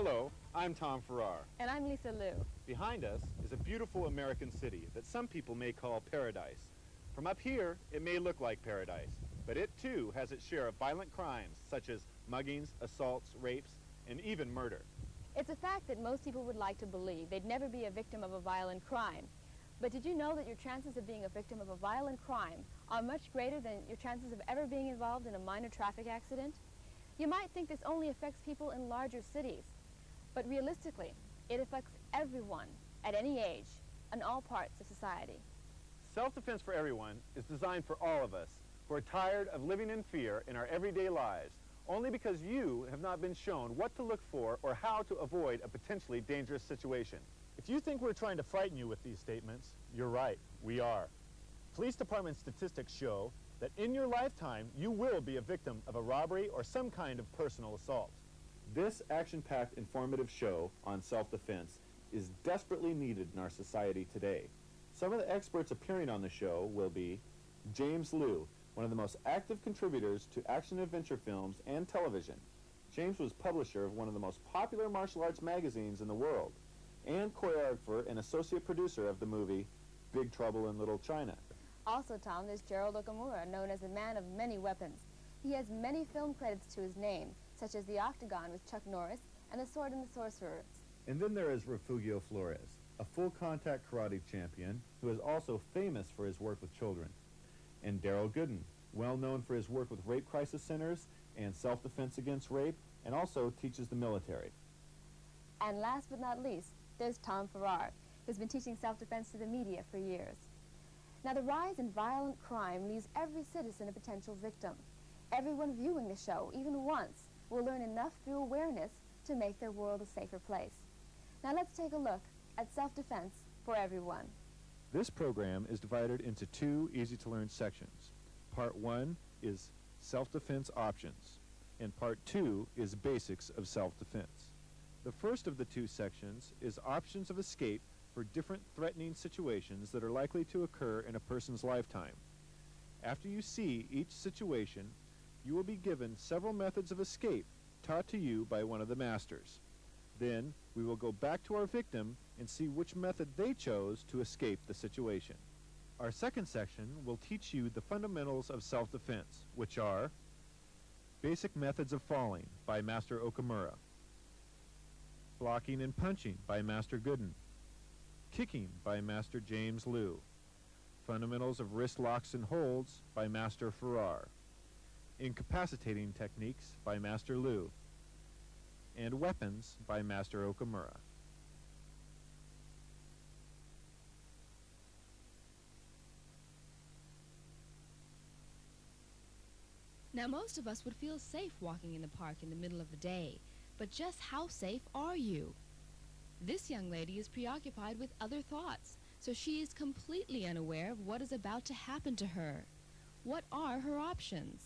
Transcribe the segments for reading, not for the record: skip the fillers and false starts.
Hello, I'm Tom Farrar. And I'm Lisa Liu. Behind us is a beautiful American city that some people may call paradise. From up here, it may look like paradise, but it too has its share of violent crimes such as muggings, assaults, rapes, and even murder. It's a fact that most people would like to believe they'd never be a victim of a violent crime. But did you know that your chances of being a victim of a violent crime are much greater than your chances of ever being involved in a minor traffic accident? You might think this only affects people in larger cities, but realistically, it affects everyone at any age in all parts of society. Self-defense for everyone is designed for all of us who are tired of living in fear in our everyday lives only because you have not been shown what to look for or how to avoid a potentially dangerous situation. If you think we're trying to frighten you with these statements, you're right, we are. Police department statistics show that in your lifetime you will be a victim of a robbery or some kind of personal assault. This action-packed informative show on self-defense is desperately needed in our society today. Some of the experts appearing on the show will be James Liu, one of the most active contributors to action-adventure films and television. James was publisher of one of the most popular martial arts magazines in the world, and choreographer and associate producer of the movie Big Trouble in Little China. Also, Tom, there's Gerald Okamura, known as the man of many weapons. He has many film credits to his name, such as The Octagon with Chuck Norris and The Sword and the Sorcerers. And then there is Refugio Flores, a full-contact karate champion who is also famous for his work with children. And Daryl Gooden, well known for his work with rape crisis centers and self-defense against rape, and also teaches the military. And last but not least, there's Tom Farrar, who's been teaching self-defense to the media for years. Now, the rise in violent crime leaves every citizen a potential victim. Everyone viewing the show, even once, will learn enough through awareness to make their world a safer place. Now let's take a look at self-defense for everyone. This program is divided into two easy-to-learn sections. Part 1 is self-defense options, and Part 2 is basics of self-defense. The first of the two sections is options of escape for different threatening situations that are likely to occur in a person's lifetime. After you see each situation, you will be given several methods of escape taught to you by one of the masters. Then we will go back to our victim and see which method they chose to escape the situation. Our second section will teach you the fundamentals of self-defense, which are Basic Methods of Falling by Master Okamura, Blocking and Punching by Master Gooden, Kicking by Master James Liu, Fundamentals of Wrist Locks and Holds by Master Farrar, Incapacitating Techniques by Master Liu, and Weapons by Master Okamura. Now, most of us would feel safe walking in the park in the middle of the day, but just how safe are you? This young lady is preoccupied with other thoughts, so she is completely unaware of what is about to happen to her. What are her options?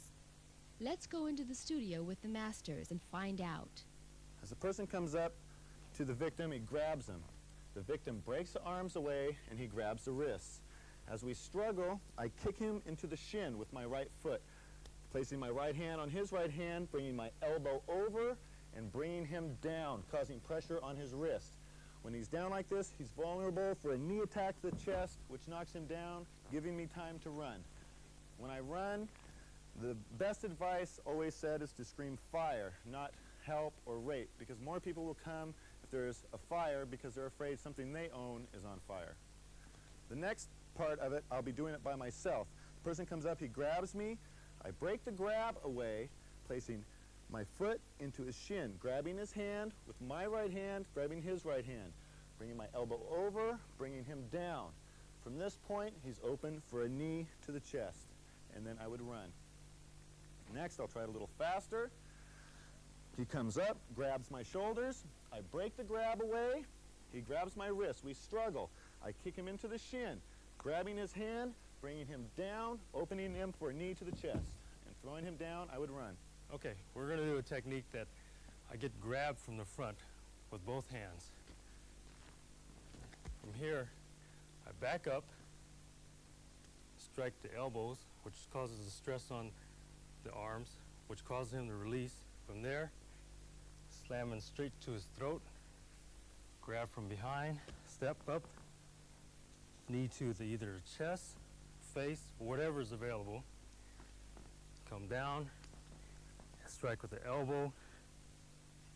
Let's go into the studio with the masters and find out. As the person comes up to the victim, he grabs him. The victim breaks the arms away and he grabs the wrists. As we struggle, I kick him into the shin with my right foot, placing my right hand on his right hand, bringing my elbow over and bringing him down, causing pressure on his wrist. When he's down like this, he's vulnerable for a knee attack to the chest, which knocks him down, giving me time to run. When I run, the best advice always said is to scream fire, not help or rape, because more people will come if there's a fire because they're afraid something they own is on fire. The next part of it, I'll be doing it by myself. The person comes up, he grabs me, I break the grab away, placing my foot into his shin, grabbing his hand with my right hand, grabbing his right hand, bringing my elbow over, bringing him down. From this point, he's open for a knee to the chest, and then I would run. Next, I'll try it a little faster. He comes up, grabs my shoulders, I break the grab away, he grabs my wrist, we struggle. I kick him into the shin, grabbing his hand, bringing him down, opening him for a knee to the chest, and throwing him down, I would run. Okay, we're going to do a technique that I get grabbed from the front with both hands. From here, I back up, strike the elbows, which causes the stress on the arms, which causes him to release. From there, slamming straight to his throat. Grab from behind, step up, knee to either chest, face, whatever is available. Come down, strike with the elbow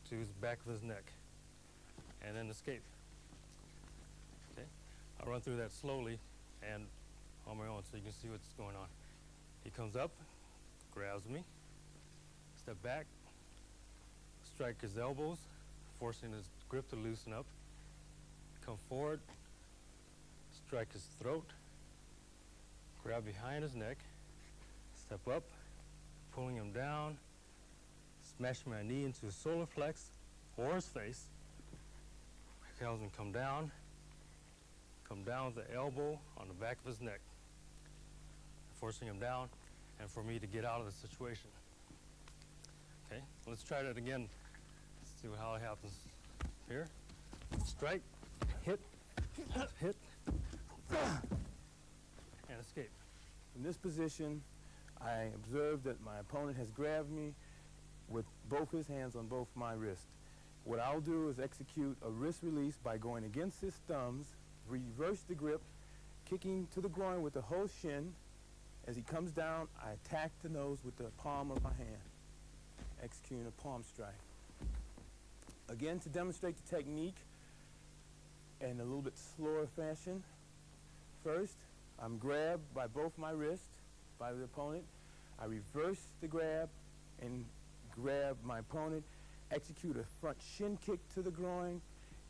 to his back of his neck, and then escape. Okay, I'll run through that slowly and on my own so you can see what's going on. He comes up, grabs me, step back, strike his elbows, forcing his grip to loosen up. Come forward, strike his throat, grab behind his neck, step up, pulling him down, smashing my knee into his solar flex or his face. Tells him come down with the elbow on the back of his neck, forcing him down and for me to get out of the situation. Okay, let's try that again. Let's see how it happens. Here, strike, hit, hit, and escape. In this position, I observe that my opponent has grabbed me with both his hands on both my wrists. What I'll do is execute a wrist release by going against his thumbs, reverse the grip, kicking to the groin with the whole shin. As he comes down, I attack the nose with the palm of my hand, executing a palm strike. Again, to demonstrate the technique in a little bit slower fashion. First, I'm grabbed by both my wrists by the opponent. I reverse the grab and grab my opponent, execute a front shin kick to the groin,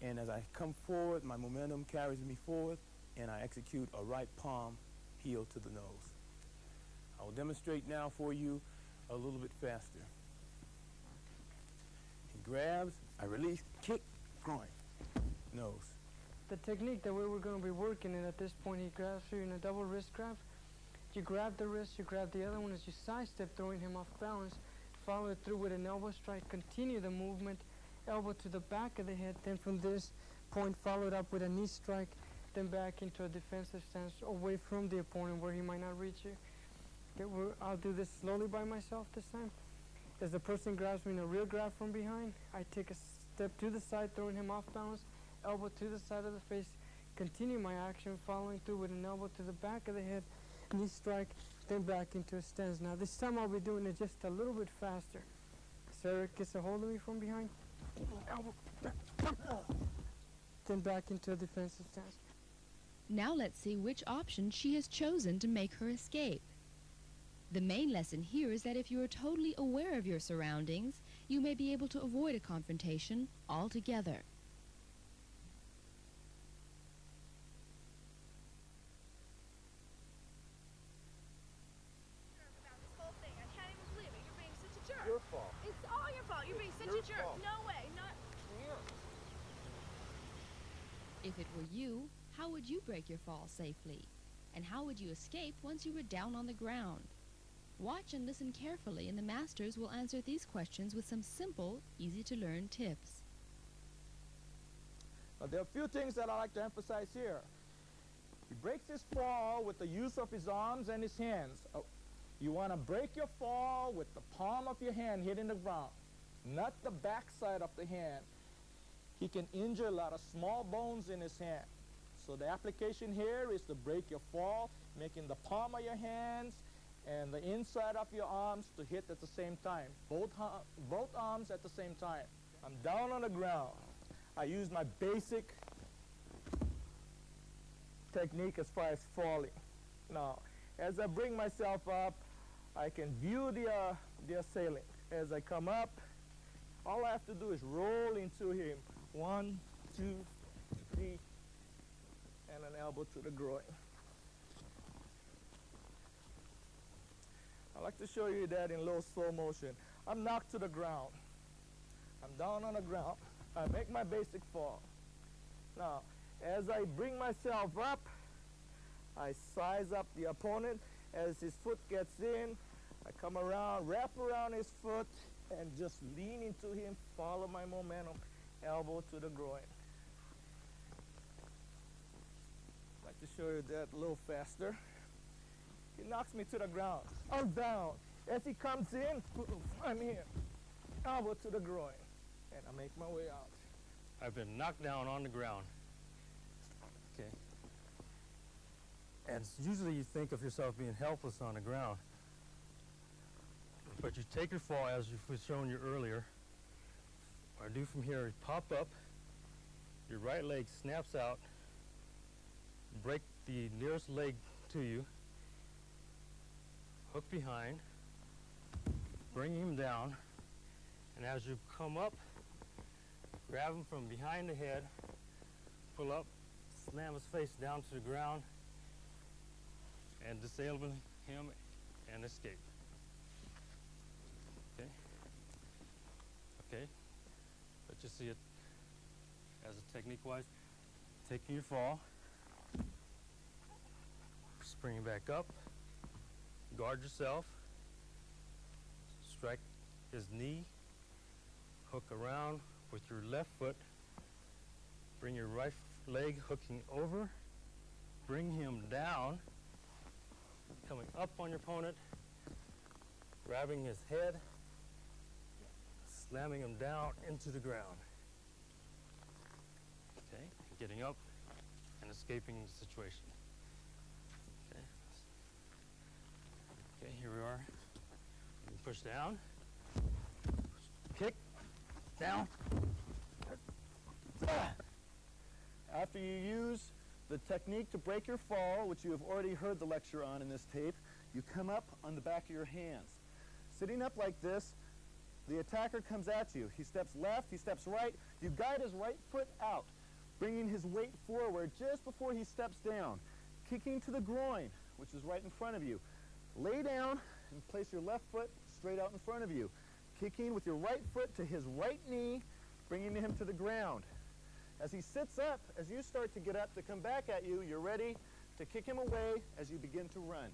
and as I come forward, my momentum carries me forward, and I execute a right palm heel to the nose. I will demonstrate now for you a little bit faster. He grabs, I release, kick, groin, nose. The technique that we were going to be working in at this point, he grabs you in a double wrist grab. You grab the wrist, you grab the other one as you sidestep, throwing him off balance. Follow it through with an elbow strike. Continue the movement, elbow to the back of the head. Then from this point, follow it up with a knee strike. Then back into a defensive stance away from the opponent where he might not reach you. Okay, I'll do this slowly by myself this time. As the person grabs me in a rear grab from behind, I take a step to the side, throwing him off balance. Elbow to the side of the face. Continue my action, following through with an elbow to the back of the head, knee strike, then back into a stance. Now this time I'll be doing it just a little bit faster. Sarah gets a hold of me from behind, elbow, then back into a defensive stance. Now let's see which option she has chosen to make her escape. The main lesson here is that if you are totally aware of your surroundings, you may be able to avoid a confrontation altogether. Your fault. It's all your fault. You're being such a jerk. Fault. No way. Not. If it were you, how would you break your fall safely? And how would you escape once you were down on the ground? Watch and listen carefully, and the masters will answer these questions with some simple, easy-to-learn tips. There are a few things that I like to emphasize here. He breaks his fall with the use of his arms and his hands. You want to break your fall with the palm of your hand hitting the ground, not the back side of the hand. He can injure a lot of small bones in his hand. So the application here is to break your fall, making the palm of your hands and the inside of your arms to hit at the same time. Both arms at the same time. I'm down on the ground. I use my basic technique as far as falling. Now, as I bring myself up, I can view the assailant. As I come up, all I have to do is roll into him. 1, 2, 3, and an elbow to the groin. I like to show you that in low slow motion. I'm knocked to the ground. I'm down on the ground. I make my basic fall. Now, as I bring myself up, I size up the opponent. As his foot gets in, I come around, wrap around his foot, and just lean into him, follow my momentum, elbow to the groin. I'd like to show you that a little faster. He knocks me to the ground. I'm down. As he comes in, I'm here, elbow to the groin. And I make my way out. I've been knocked down on the ground. Okay. And usually you think of yourself being helpless on the ground. But you take your fall as we've shown you earlier. What I do from here is pop up, your right leg snaps out, break the nearest leg to you, hook behind, bring him down, and as you come up, grab him from behind the head, pull up, slam his face down to the ground, and disable him and escape. Okay? Okay? Let's just see it as a technique-wise. Taking your fall, springing back up, guard yourself, strike his knee, hook around with your left foot, bring your right leg hooking over, bring him down, coming up on your opponent, grabbing his head, slamming him down into the ground. Okay, getting up and escaping the situation. Okay, okay, here we are. You push down, kick, down. After you use the technique to break your fall, which you have already heard the lecture on in this tape, you come up on the back of your hands. Sitting up like this, the attacker comes at you. He steps left, he steps right. You guide his right foot out, bringing his weight forward just before he steps down, kicking to the groin, which is right in front of you. Lay down and place your left foot straight out in front of you, kicking with your right foot to his right knee, bringing him to the ground. As he sits up, as you start to get up to come back at you, you're ready to kick him away as you begin to run.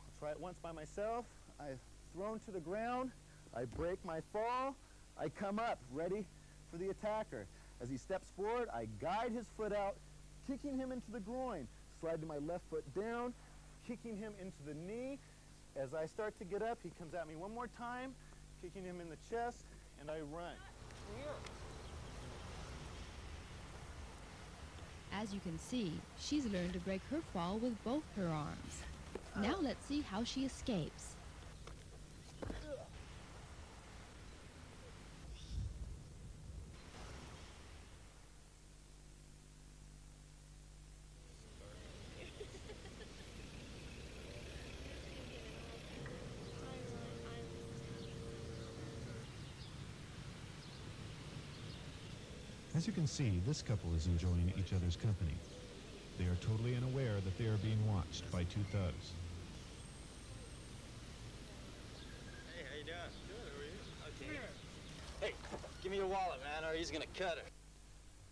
I'll try it once by myself. I've thrown to the ground. I break my fall. I come up, ready for the attacker. As he steps forward, I guide his foot out, kicking him into the groin. Slide to my left foot down, kicking him into the knee. As I start to get up, he comes at me one more time, kicking him in the chest, and I run. As you can see, she's learned to break her fall with both her arms. Now let's see how she escapes. As you can see, this couple is enjoying each other's company. They are totally unaware that they are being watched by two thugs. Hey, how you doing? Good, how are you? Okay. Hey, give me your wallet, man, or he's gonna cut her.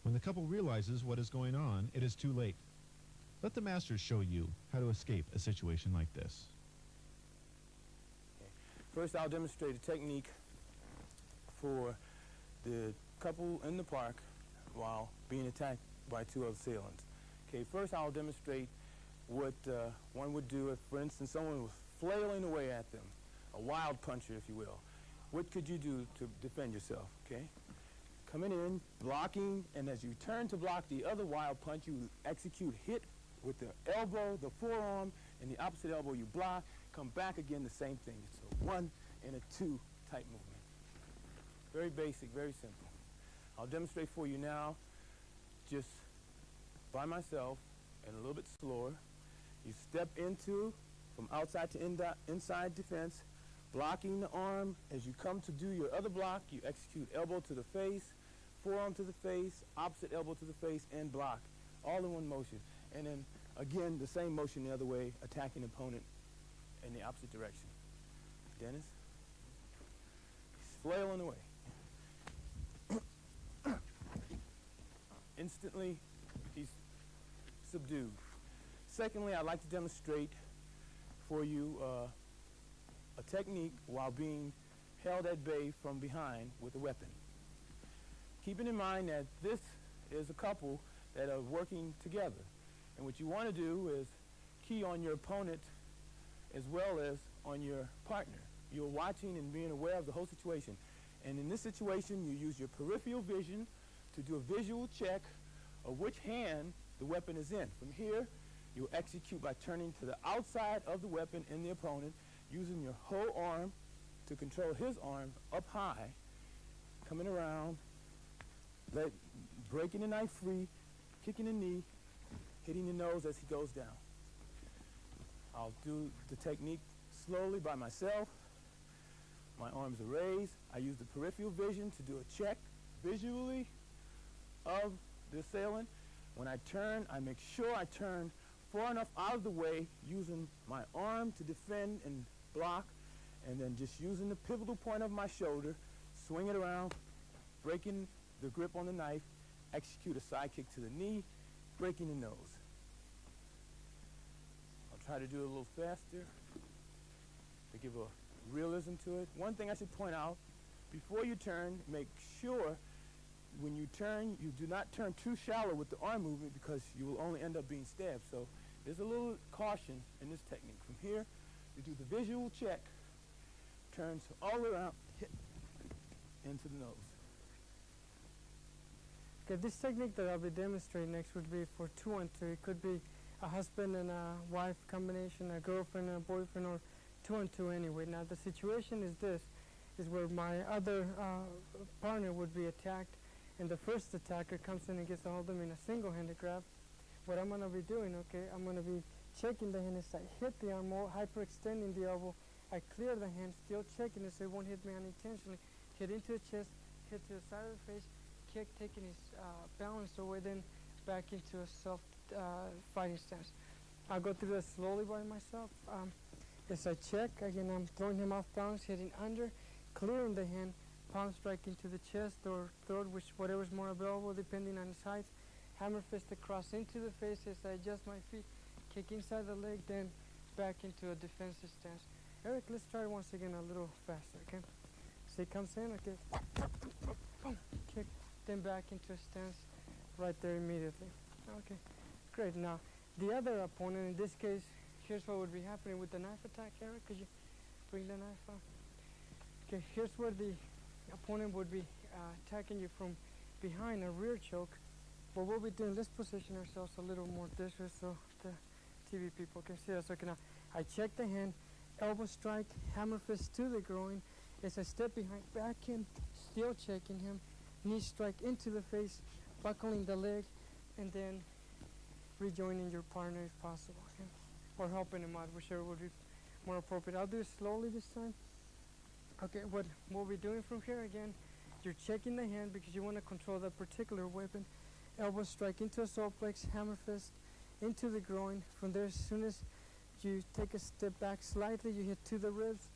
When the couple realizes what is going on, it is too late. Let the masters show you how to escape a situation like this. Okay. First, I'll demonstrate a technique for the couple in the park while being attacked by two assailants. Okay, first I'll demonstrate what one would do if, for instance, someone was flailing away at them, a wild puncher, if you will. What could you do to defend yourself, okay? Coming in, blocking, and as you turn to block the other wild punch, you execute hit with the elbow, the forearm, and the opposite elbow you block, come back again, the same thing. It's a 1 and a 2 type movement. Very basic, very simple. I'll demonstrate for you now, just by myself and a little bit slower. You step into, from outside to inside defense, blocking the arm. As you come to do your other block, you execute elbow to the face, forearm to the face, opposite elbow to the face, and block, all in one motion. And then, again, the same motion the other way, attacking opponent in the opposite direction. Dennis? He's flailing away. Instantly, he's subdued. Secondly, I'd like to demonstrate for you a technique while being held at bay from behind with a weapon. Keeping in mind that this is a couple that are working together. And what you want to do is key on your opponent as well as on your partner. You're watching and being aware of the whole situation. And in this situation, you use your peripheral vision to do a visual check of which hand the weapon is in. From here, you execute by turning to the outside of the weapon in the opponent, using your whole arm to control his arm up high, coming around, breaking the knife free, kicking the knee, hitting the nose as he goes down. I'll do the technique slowly by myself. My arms are raised. I use the peripheral vision to do a check visually of the assailant. When I turn, I make sure I turn far enough out of the way, using my arm to defend and block, and then just using the pivotal point of my shoulder, swing it around, breaking the grip on the knife, execute a side kick to the knee, breaking the nose. I'll try to do it a little faster to give a realism to it. One thing I should point out, before you turn, make sure when you turn, you do not turn too shallow with the arm movement, because you will only end up being stabbed. So there's a little caution in this technique. From here, you do the visual check, turns all the way around, hit into the nose. Okay, this technique that I'll be demonstrating next would be for 2-on-2. It could be a husband and a wife combination, a girlfriend and a boyfriend, or 2-on-2 anyway. Now the situation is this, is where my other partner would be attacked, and the first attacker comes in and gets a hold of me in a single-handed grab. What I'm going to be doing, okay, I'm going to be checking the hand as I hit the arm, more hyperextending the elbow. I clear the hand, still checking it so it won't hit me unintentionally. Hit into the chest, hit to the side of the face, kick, taking his balance away, then back into a self-fighting stance. I'll go through that slowly by myself. As I check, again, I'm throwing him off balance, hitting under, clearing the hand, palm strike into the chest or throat, whatever's more available depending on his height. Hammer fist across into the face as I adjust my feet, kick inside the leg, then back into a defensive stance. Eric, let's try it once again a little faster, okay? So he comes in, okay, boom, kick, then back into a stance right there immediately. Okay, great. Now, the other opponent, in this case, here's what would be happening with the knife attack. Eric, could you bring the knife out? Okay, here's where the opponent would be attacking you from behind, a rear choke. What we'll be doing, let's position ourselves a little more this way so the TV people can see us. Okay, now, I check the hand, elbow strike, hammer fist to the groin. As I step behind, back in, still checking him, knee strike into the face, buckling the leg, and then rejoining your partner if possible, okay? Or helping him out, whichever would be more appropriate. I'll do it slowly this time. Okay, what we'll be doing from here again, you're checking the hand because you want to control that particular weapon. Elbow strike into a suplex, hammer fist into the groin. From there, as soon as you take a step back slightly, you hit to the ribs.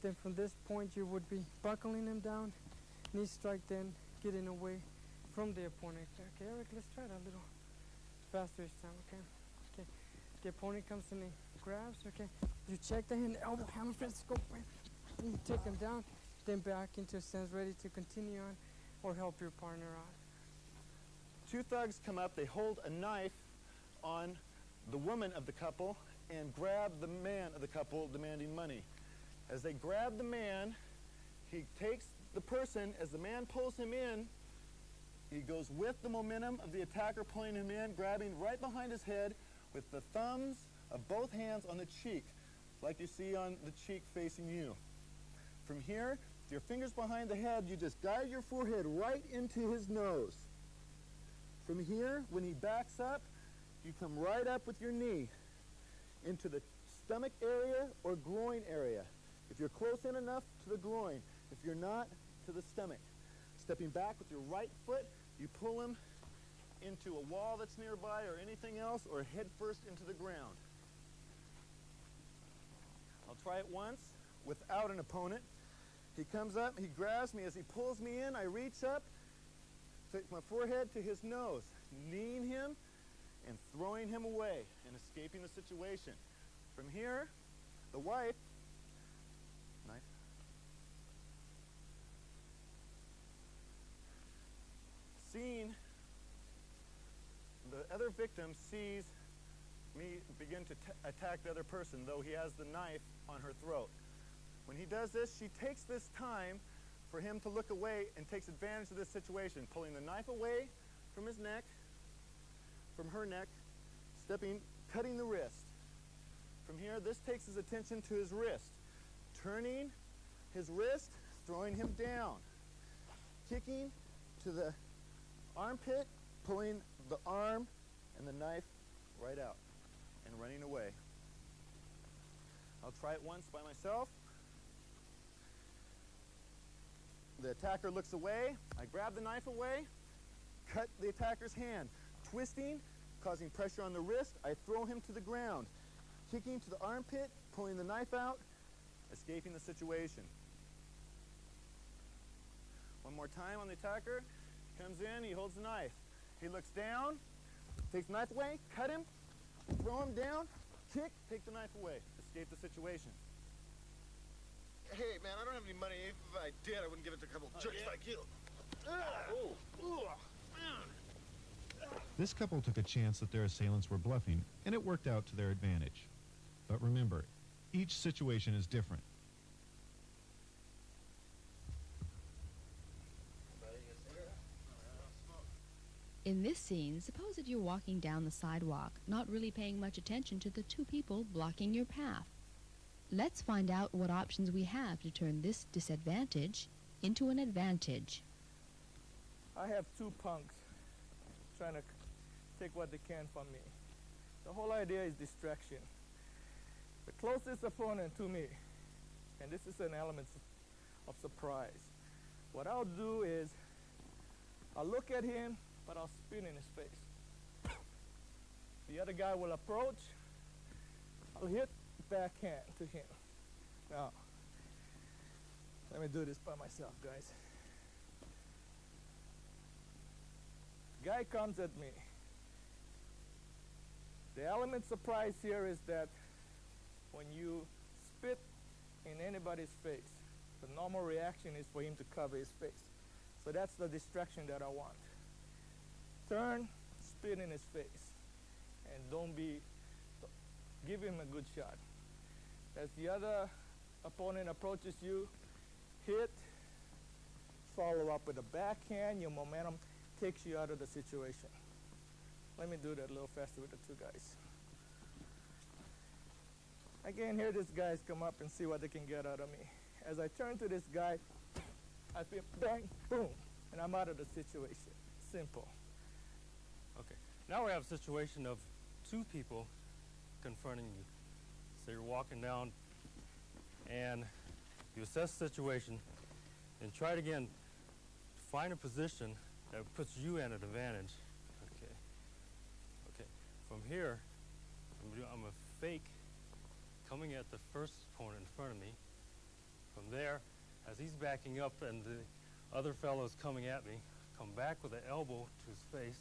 Then from this point, you would be buckling him down, knee strike, then getting away from the opponent. Okay, Eric, let's try it a little faster this time, okay? Okay, the opponent comes in and grabs, okay? You check the hand, elbow, hammer fist, go, and you take him down, then back into a stance, ready to continue on or help your partner out. Two thugs come up, they hold a knife on the woman of the couple and grab the man of the couple demanding money. As they grab the man, he takes the person, as the man pulls him in, he goes with the momentum of the attacker pulling him in, grabbing right behind his head with the thumbs of both hands on the cheek, like you see on the cheek facing you. From here, with your fingers behind the head, you just guide your forehead right into his nose. From here, when he backs up, you come right up with your knee into the stomach area or groin area. If you're close in enough, to the groin. If you're not, to the stomach. Stepping back with your right foot, you pull him into a wall that's nearby or anything else, or head first into the ground. I'll try it once without an opponent. He comes up, he grabs me. As he pulls me in, I reach up, take my forehead to his nose, kneeing him and throwing him away and escaping the situation. From here, the wife, knife, seeing the other victim sees me begin to attack the other person, though he has the knife on her throat. When he does this, she takes this time for him to look away and takes advantage of this situation, pulling the knife away from his neck, from her neck, cutting the wrist. From here, this takes his attention to his wrist, turning his wrist, throwing him down, kicking to the armpit, pulling the arm and the knife right out, and running away. I'll try it once by myself. The attacker looks away. I grab the knife away, cut the attacker's hand, twisting, causing pressure on the wrist. I throw him to the ground, kicking to the armpit, pulling the knife out, escaping the situation. One more time on the attacker. Comes in, he holds the knife. He looks down, takes the knife away, cut him, throw him down, kick, take the knife away, escape the situation. Hey, man, I don't have any money. If I did, I wouldn't give it to a couple jerks like you. This couple took a chance that their assailants were bluffing, and it worked out to their advantage. But remember, each situation is different. In this scene, suppose that you're walking down the sidewalk, not really paying much attention to the two people blocking your path. Let's find out what options we have to turn this disadvantage into an advantage. I have two punks trying to take what they can from me. The whole idea is distraction. The closest opponent to me, and this is an element of surprise. What I'll do is I'll look at him, but I'll spit in his face. The other guy will approach. I'll hit backhand to him. Now, let me do this by myself, guys. Guy comes at me. The element surprise here is that when you spit in anybody's face, the normal reaction is for him to cover his face. So that's the distraction that I want. Turn, spit in his face, and give him a good shot. As the other opponent approaches you, hit, follow up with a backhand. Your momentum takes you out of the situation. Let me do that a little faster with the two guys. Again, here these guys come up and see what they can get out of me. As I turn to this guy, I feel bang, boom, and I'm out of the situation. Simple. Okay, now we have a situation of two people confronting you. So you're walking down and you assess the situation and try to, again, find a position that puts you at an advantage. Okay. Okay. From here, I'm a fake coming at the first opponent in front of me. From there, as he's backing up and the other fellow is coming at me, come back with an elbow to his face.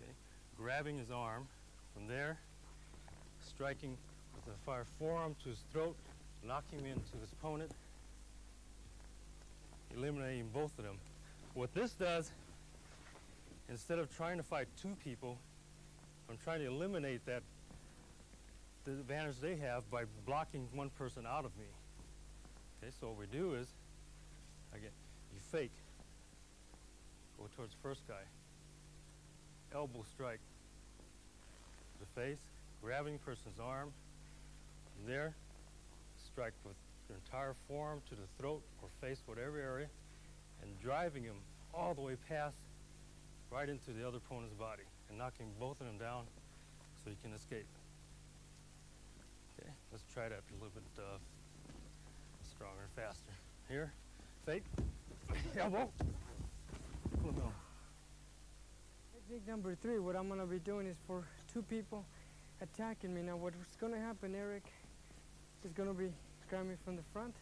Okay. Grabbing his arm. From there, striking with the fire forearm to his throat, knocking him into his opponent, eliminating both of them. What this does, instead of trying to fight two people, I'm trying to eliminate the advantage they have by blocking one person out of me. Okay, so what we do is, again, you fake, go towards the first guy, elbow strike, the face, grabbing the person's arm, from there, strike with your entire forearm to the throat or face, whatever area, and driving him all the way past, right into the other opponent's body, and knocking both of them down so you can escape. Okay, let's try that a little bit stronger and faster. Here, fake, elbow, pull him down. Technique number 3, what I'm going to be doing is for two people attacking me. Now what's going to happen, Eric, is going to be grab me from the front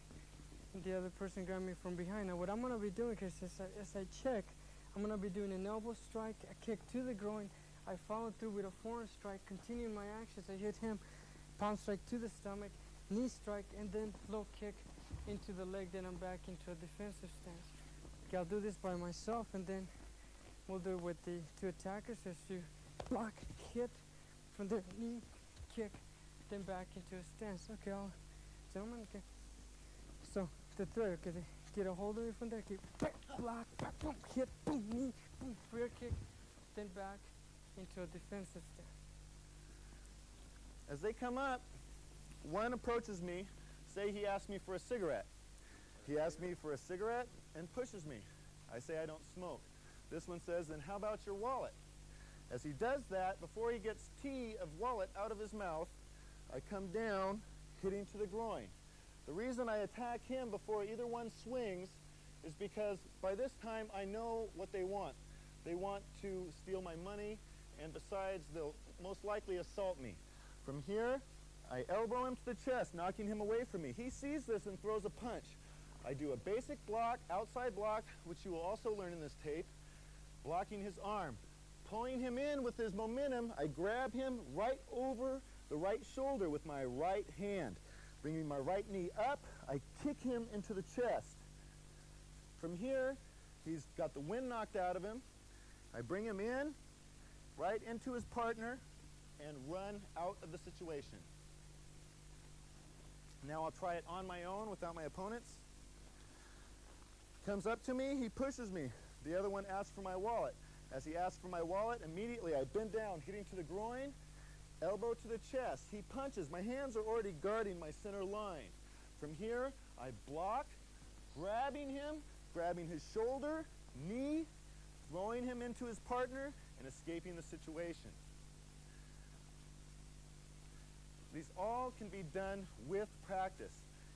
and the other person grab me from behind. Now what I'm going to be doing is as I check, I'm going to be doing an elbow strike, a kick to the groin. I follow through with a forearm strike, continuing my actions. I hit him, palm strike to the stomach, knee strike, and then low kick into the leg. Then I'm back into a defensive stance. Okay, I'll do this by myself, and then we'll do it with the two attackers as you block, hit, from there, knee, kick, then back into a stance. Okay, gentlemen, okay. So, the third, okay, the get a hold of it from there, keep block, boom, hit, boom, knee, boom, rear kick, then back into a defensive stance. As they come up, one approaches me, say he asks me for a cigarette. He asks me for a cigarette and pushes me. I say I don't smoke. This one says, then how about your wallet? As he does that, before he gets T of wallet out of his mouth, I come down, hitting to the groin. The reason I attack him before either one swings is because by this time I know what they want. They want to steal my money, and besides, they'll most likely assault me. From here, I elbow him to the chest, knocking him away from me. He sees this and throws a punch. I do a basic block, outside block, which you will also learn in this tape, blocking his arm. Pulling him in with his momentum, I grab him right over the right shoulder with my right hand. Bringing my right knee up, I kick him into the chest. From here, he's got the wind knocked out of him. I bring him in, right into his partner, and run out of the situation. Now I'll try it on my own without my opponents. Comes up to me, he pushes me. The other one asks for my wallet. As he asks for my wallet, immediately I bend down, hitting to the groin, elbow to the chest. He punches. My hands are already guarding my center line. From here, I block, grabbing him, grabbing his shoulder, knee, throwing him into his partner, and escaping the situation. These all can be done with practice.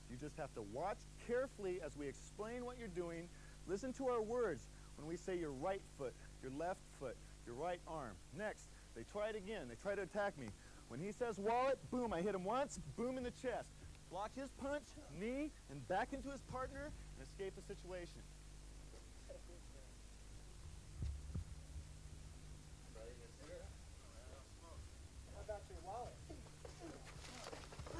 You just have to watch carefully as we explain what you're doing. Listen to our words when we say your right foot, your left foot, your right arm. Next, they try it again. They try to attack me. When he says wallet, boom, I hit him once, boom in the chest. Block his punch, knee, and back into his partner, and escape the situation. How about your wallet?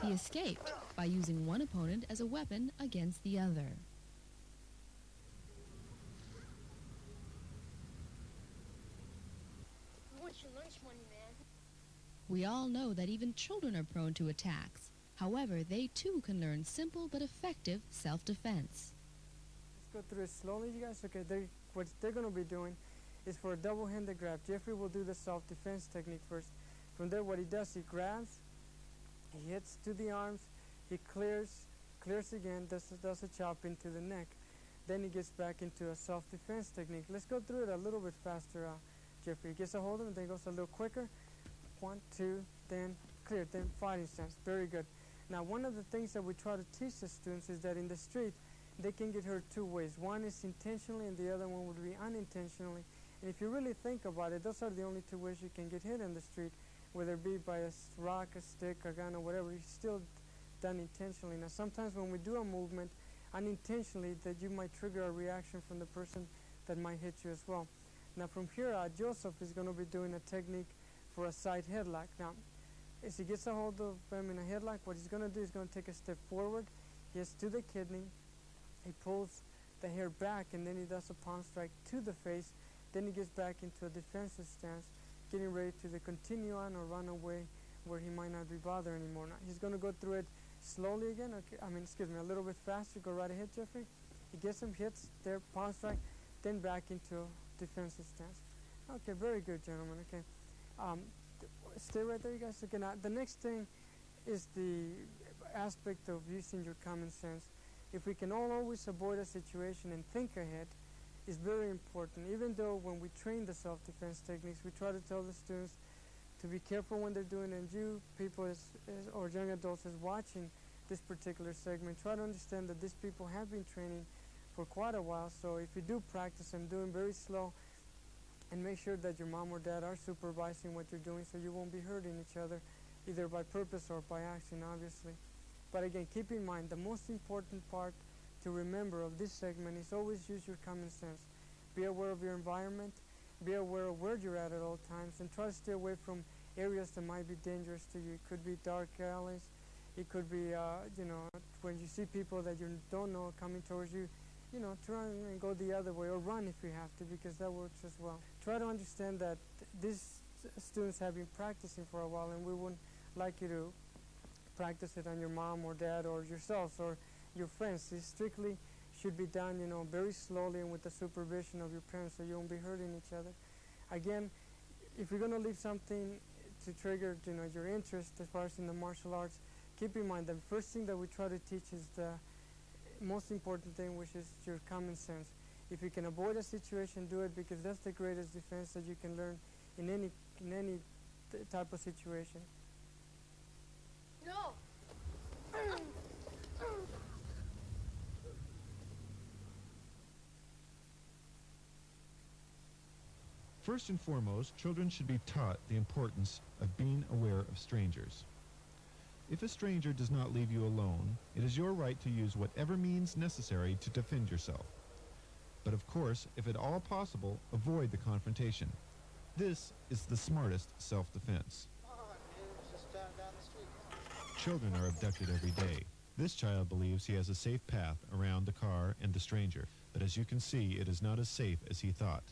He escaped by using one opponent as a weapon against the other. I want your lunch money, man. We all know that even children are prone to attacks. However, they too can learn simple but effective self-defense. Let's go through it slowly, you guys. Okay, what they're going to be doing is for a double-handed grab. Jeffrey will do the self-defense technique first. From there, what he does, he grabs, he hits to the arms, he clears again, does a chop into the neck. Then he gets back into a self-defense technique. Let's go through it a little bit faster, Jeffrey. He gets a hold of him, then goes a little quicker. 1, 2, then clear, then fighting stance. Very good. Now, one of the things that we try to teach the students is that in the street, they can get hurt two ways. One is intentionally, and the other one would be unintentionally. And if you really think about it, those are the only two ways you can get hit in the street, whether it be by a rock, a stick, a gun, or whatever. It's still done intentionally. Now, sometimes when we do a movement unintentionally, that you might trigger a reaction from the person that might hit you as well. Now, from here, Joseph is going to be doing a technique for a side headlock. Now, as he gets a hold of him in a headlock, what he's going to do is going to take a step forward. He gets to the kidney. He pulls the hair back, and then he does a palm strike to the face. Then he gets back into a defensive stance, getting ready to continue on or run away where he might not be bothered anymore. Now, he's going to go through it slowly again. Okay, a little bit faster. Go right ahead, Jeffrey. He gets some hits there, palm strike, then back into defensive stance. Okay, very good, gentlemen. Okay, stay right there, you guys. Okay, now the next thing is the aspect of using your common sense. If we can all always avoid a situation and think ahead, is very important. Even though when we train the self-defense techniques, we try to tell the students to be careful when they're doing it. And you people or young adults is watching this particular segment, try to understand that these people have been training for quite a while. So if you do practice and doing very slow, and make sure that your mom or dad are supervising what you're doing so you won't be hurting each other, either by purpose or by accident, obviously. But again, keep in mind, the most important part to remember of this segment is always use your common sense. Be aware of your environment, be aware of where you're at all times, and try to stay away from areas that might be dangerous to you. It could be dark alleys, it could be, when you see people that you don't know coming towards you, try and go the other way, or run if you have to, because that works as well. Try to understand that these students have been practicing for a while, and we wouldn't like you to practice it on your mom or dad or yourselves or your friends. It's strictly should be done, you know, very slowly and with the supervision of your parents so you won't be hurting each other. Again, if you're going to leave something to trigger, you know, your interest as far as in the martial arts, keep in mind the first thing that we try to teach is the most important thing, which is your common sense. If you can avoid a situation, do it, because that's the greatest defense that you can learn in any type of situation. No. First and foremost, children should be taught the importance of being aware of strangers. If a stranger does not leave you alone, it is your right to use whatever means necessary to defend yourself. But of course, if at all possible, avoid the confrontation. This is the smartest self-defense. Children are abducted every day. This child believes he has a safe path around the car and the stranger, but as you can see, it is not as safe as he thought.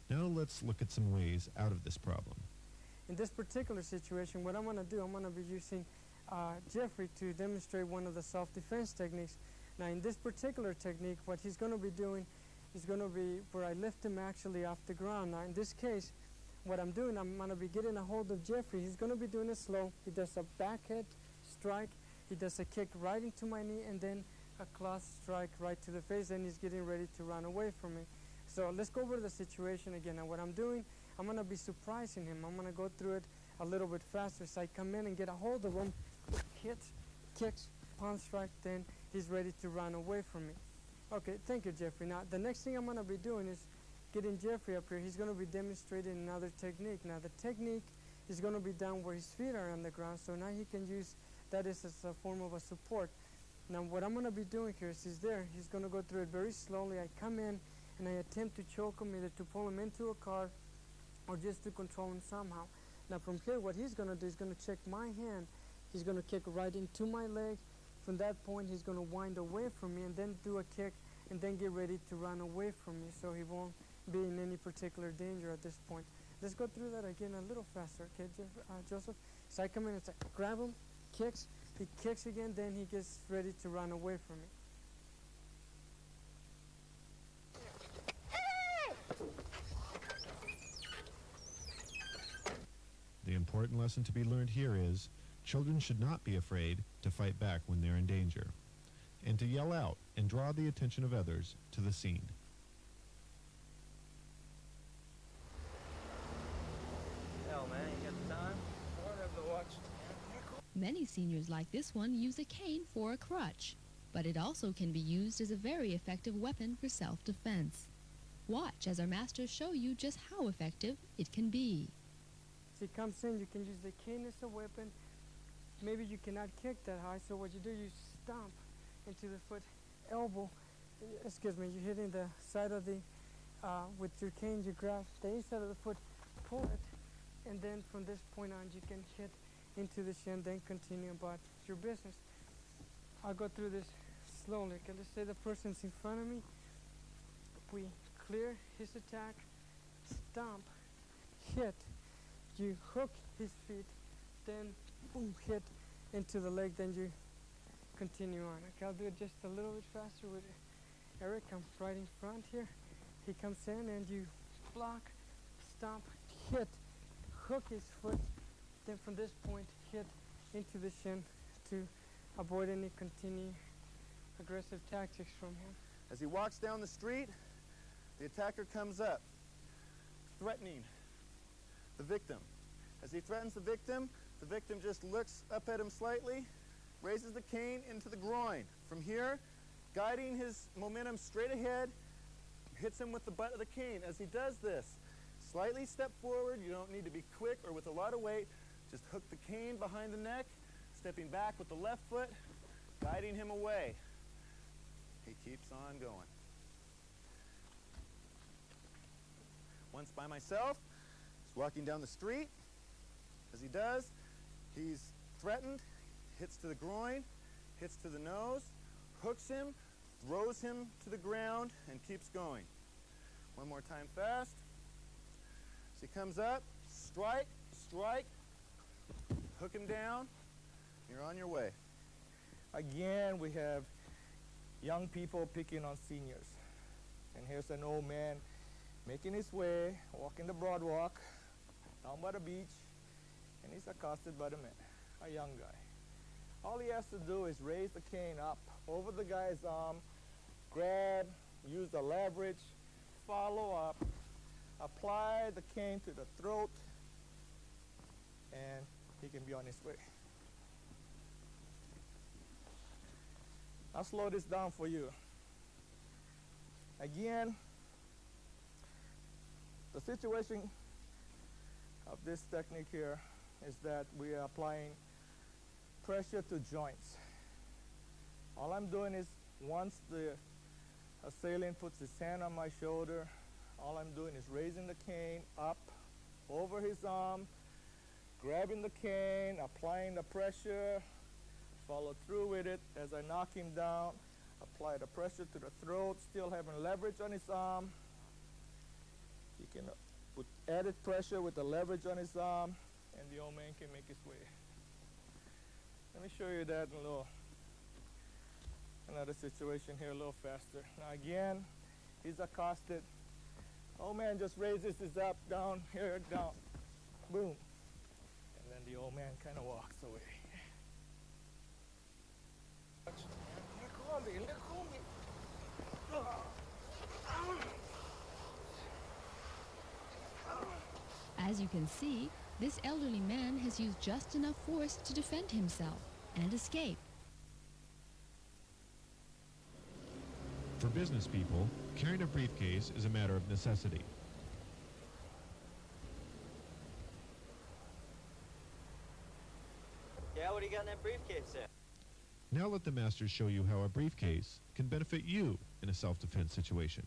Now let's look at some ways out of this problem. In this particular situation, what I'm going to do, I'm going to be using Jeffrey to demonstrate one of the self-defense techniques. Now in this particular technique, what he's going to be doing is going to be where I lift him actually off the ground. Now in this case, what I'm doing, I'm going to be getting a hold of Jeffrey. He's going to be doing it slow. He does a backhead strike, he does a kick right into my knee, and then a cloth strike right to the face, and he's getting ready to run away from me. So let's go over the situation again. Now what I'm doing, I'm going to be surprising him. I'm going to go through it a little bit faster. So I come in and get a hold of him, hits, kicks, palm strike, then he's ready to run away from me. Okay, thank you, Jeffrey. Now the next thing I'm going to be doing is getting Jeffrey up here. He's going to be demonstrating another technique. Now the technique is going to be done where his feet are on the ground, so now he can use that as a form of a support. Now what I'm going to be doing here is he's there. He's going to go through it very slowly. I come in and I attempt to choke him, either to pull him into a car or just to control him somehow. Now from here, what he's going to do is going to check my hand. He's going to kick right into my leg. From that point, he's going to wind away from me and then do a kick and then get ready to run away from me, so he won't be in any particular danger at this point. Let's go through that again a little faster, okay, Joseph? So I come in and say, grab him, kicks, he kicks again, then he gets ready to run away from me. The important lesson to be learned here is, children should not be afraid to fight back when they're in danger, and to yell out and draw the attention of others to the scene. Hell, man, you got the time? I don't have the watch. Many seniors like this one use a cane for a crutch, but it also can be used as a very effective weapon for self-defense. Watch as our masters show you just how effective it can be. As he comes in, you can use the cane as a weapon. Maybe you cannot kick that high, so what you do, you stomp into the foot, elbow, you're hitting the side of the, with your cane, you grab the inside of the foot, pull it, and then from this point on, you can hit into the shin, then continue about your business. I'll go through this slowly. Okay, let's say the person's in front of me. We clear his attack, stomp, hit. You hook his feet, then boom, hit into the leg, then you continue on. Okay, I'll do it just a little bit faster with Eric. I'm right in front here. He comes in and you block, stomp, hit, hook his foot, then from this point hit into the shin to avoid any continued aggressive tactics from him. As he walks down the street, the attacker comes up, threatening the victim. As he threatens the victim just looks up at him slightly, raises the cane into the groin. From here, guiding his momentum straight ahead, hits him with the butt of the cane. As he does this, slightly step forward. You don't need to be quick or with a lot of weight. Just hook the cane behind the neck, stepping back with the left foot, guiding him away. He keeps on going. Once by myself, he's walking down the street. As he does, he's threatened, hits to the groin, hits to the nose, hooks him, throws him to the ground, and keeps going. One more time fast. As he comes up, strike, strike, hook him down, you're on your way. Again, we have young people picking on seniors. And here's an old man making his way, walking the broad walk, down by the beach, and he's accosted by the man, a young guy. All he has to do is raise the cane up over the guy's arm, grab, use the leverage, follow up, apply the cane to the throat, and he can be on his way. I'll slow this down for you. Again, the situation of this technique here is that we are applying pressure to joints. All I'm doing is once the assailant puts his hand on my shoulder, all I'm doing is raising the cane up over his arm, grabbing the cane, applying the pressure, follow through with it as I knock him down, apply the pressure to the throat, still having leverage on his arm. He can put added pressure with the leverage on his arm, and the old man can make his way. Let me show you that in another situation here a little faster. Now again, he's accosted. Old man just raises his up, down, here, down, boom. And then the old man kind of walks away. As you can see, this elderly man has used just enough force to defend himself and escape. For business people, carrying a briefcase is a matter of necessity. Yeah, what do you got in that briefcase there? Now let the masters show you how a briefcase can benefit you in a self-defense situation.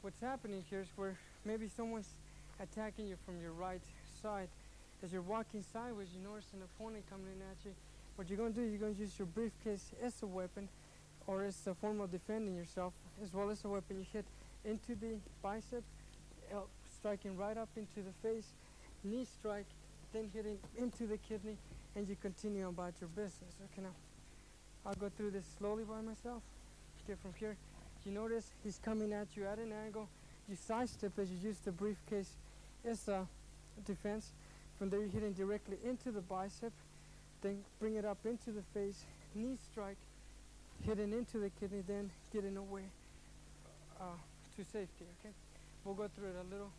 What's happening here is where maybe someone's attacking you from your right side. As you're walking sideways, you notice an opponent coming in at you. What you're going to do, you're going to use your briefcase as a weapon or as a form of defending yourself, as well as a weapon. You hit into the bicep, striking right up into the face, knee strike, then hitting into the kidney, and you continue about your business. Okay, now I'll go through this slowly by myself. Okay, from here, you notice he's coming at you at an angle. You sidestep as you use the briefcase as a defense. From there, you're hitting directly into the bicep, then bring it up into the face, knee strike, hitting into the kidney, then getting away to safety. Okay, we'll go through it a little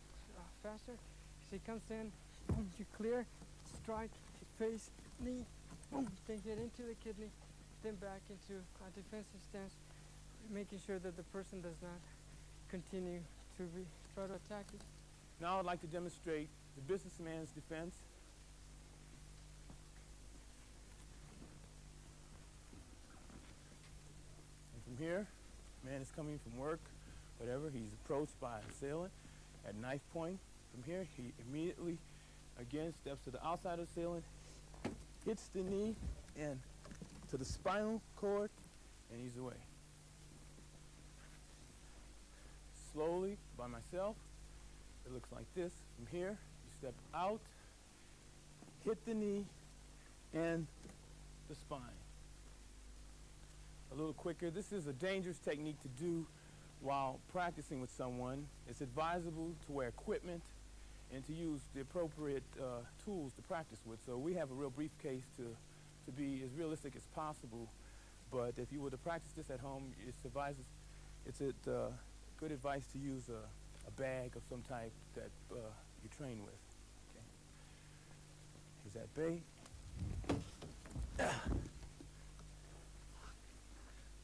faster. So he comes in, boom, you clear, strike, face, knee, boom, then hit into the kidney, then back into a defensive stance, making sure that the person does not continue to try to attack you. Now I'd like to demonstrate the businessman's defense. And from here, man is coming from work, whatever, he's approached by an assailant at knife point. From here, he immediately, again, steps to the outside of the assailant, hits the knee and to the spinal cord, and he's away. Slowly, by myself, it looks like this. From here, you step out, hit the knee and the spine. A little quicker. This is a dangerous technique to do while practicing with someone. It's advisable to wear equipment and to use the appropriate tools to practice with. So we have a real briefcase to be as realistic as possible. But if you were to practice this at home, it's good advice to use a bag of some type that you train with. Okay. Here's that bait.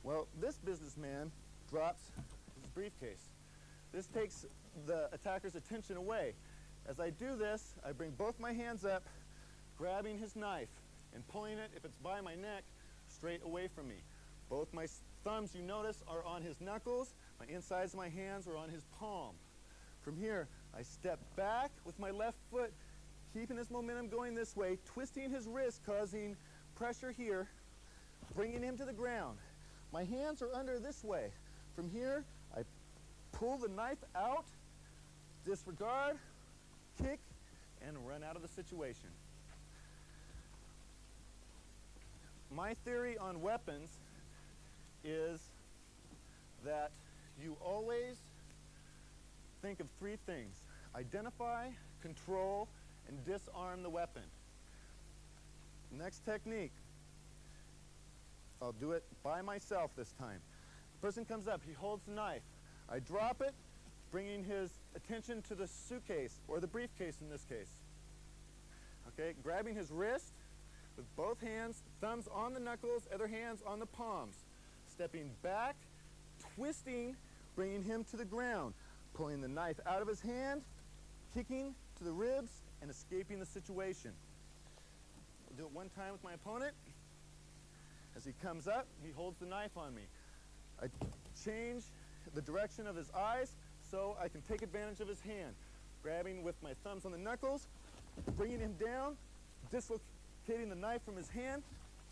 Well, this businessman drops his briefcase. This takes the attacker's attention away. As I do this, I bring both my hands up, grabbing his knife and pulling it, if it's by my neck, straight away from me. Both my thumbs, you notice, are on his knuckles. My insides of my hands are on his palm. From here, I step back with my left foot, keeping this momentum going this way, twisting his wrist, causing pressure here, bringing him to the ground. My hands are under this way. From here, I pull the knife out, disregard, kick, and run out of the situation. My theory on weapons is that you always think of three things: identify, control, and disarm the weapon. Next technique. I'll do it by myself this time. The person comes up, he holds the knife. I drop it, bringing his attention to the suitcase, or the briefcase in this case. Okay, grabbing his wrist with both hands, thumbs on the knuckles, other hands on the palms. Stepping back, twisting, bringing him to the ground. Pulling the knife out of his hand, kicking to the ribs, and escaping the situation. I'll do it one time with my opponent. As he comes up, he holds the knife on me. I change the direction of his eyes so I can take advantage of his hand. Grabbing with my thumbs on the knuckles, bringing him down, dislocating the knife from his hand,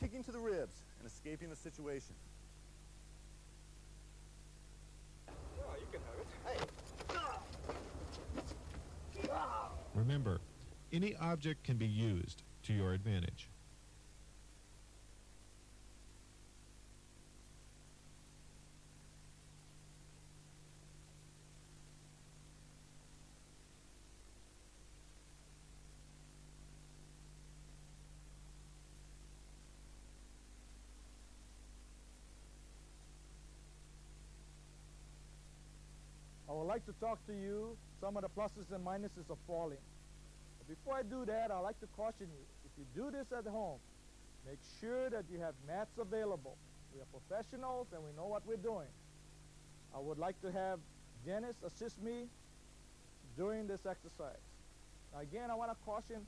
kicking to the ribs, and escaping the situation. Oh, you can have it. Hey! Remember, any object can be used to your advantage. I would like to talk to you some of the pluses and minuses of falling. But before I do that, I'd like to caution you. If you do this at home, make sure that you have mats available. We are professionals and we know what we're doing. I would like to have Dennis assist me during this exercise. Now again, I want to caution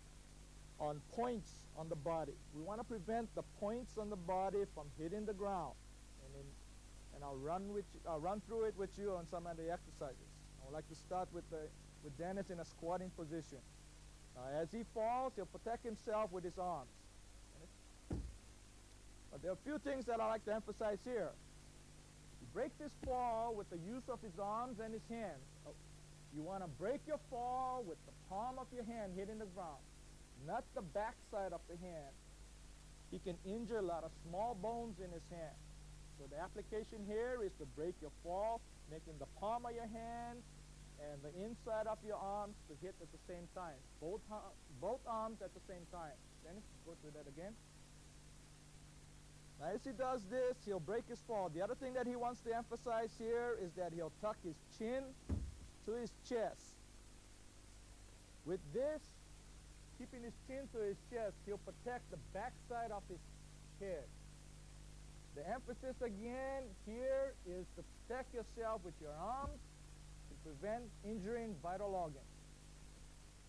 on points on the body. We want to prevent the points on the body from hitting the ground. And I'll run through it with you on some of the exercises. I would like to start with Dennis in a squatting position. As he falls, he'll protect himself with his arms. But there are a few things that I like to emphasize here. He breaks his fall with the use of his arms and his hands. You want to break your fall with the palm of your hand hitting the ground, not the back side of the hand. He can injure a lot of small bones in his hand. So the application here is to break your fall, making the palm of your hand and the inside of your arms to hit at the same time. Both arms at the same time. Dennis, go through that again. Now as he does this, he'll break his fall. The other thing that he wants to emphasize here is that he'll tuck his chin to his chest. With this, keeping his chin to his chest, he'll protect the backside of his head. The emphasis again here is to protect yourself with your arms to prevent injuring vital organs.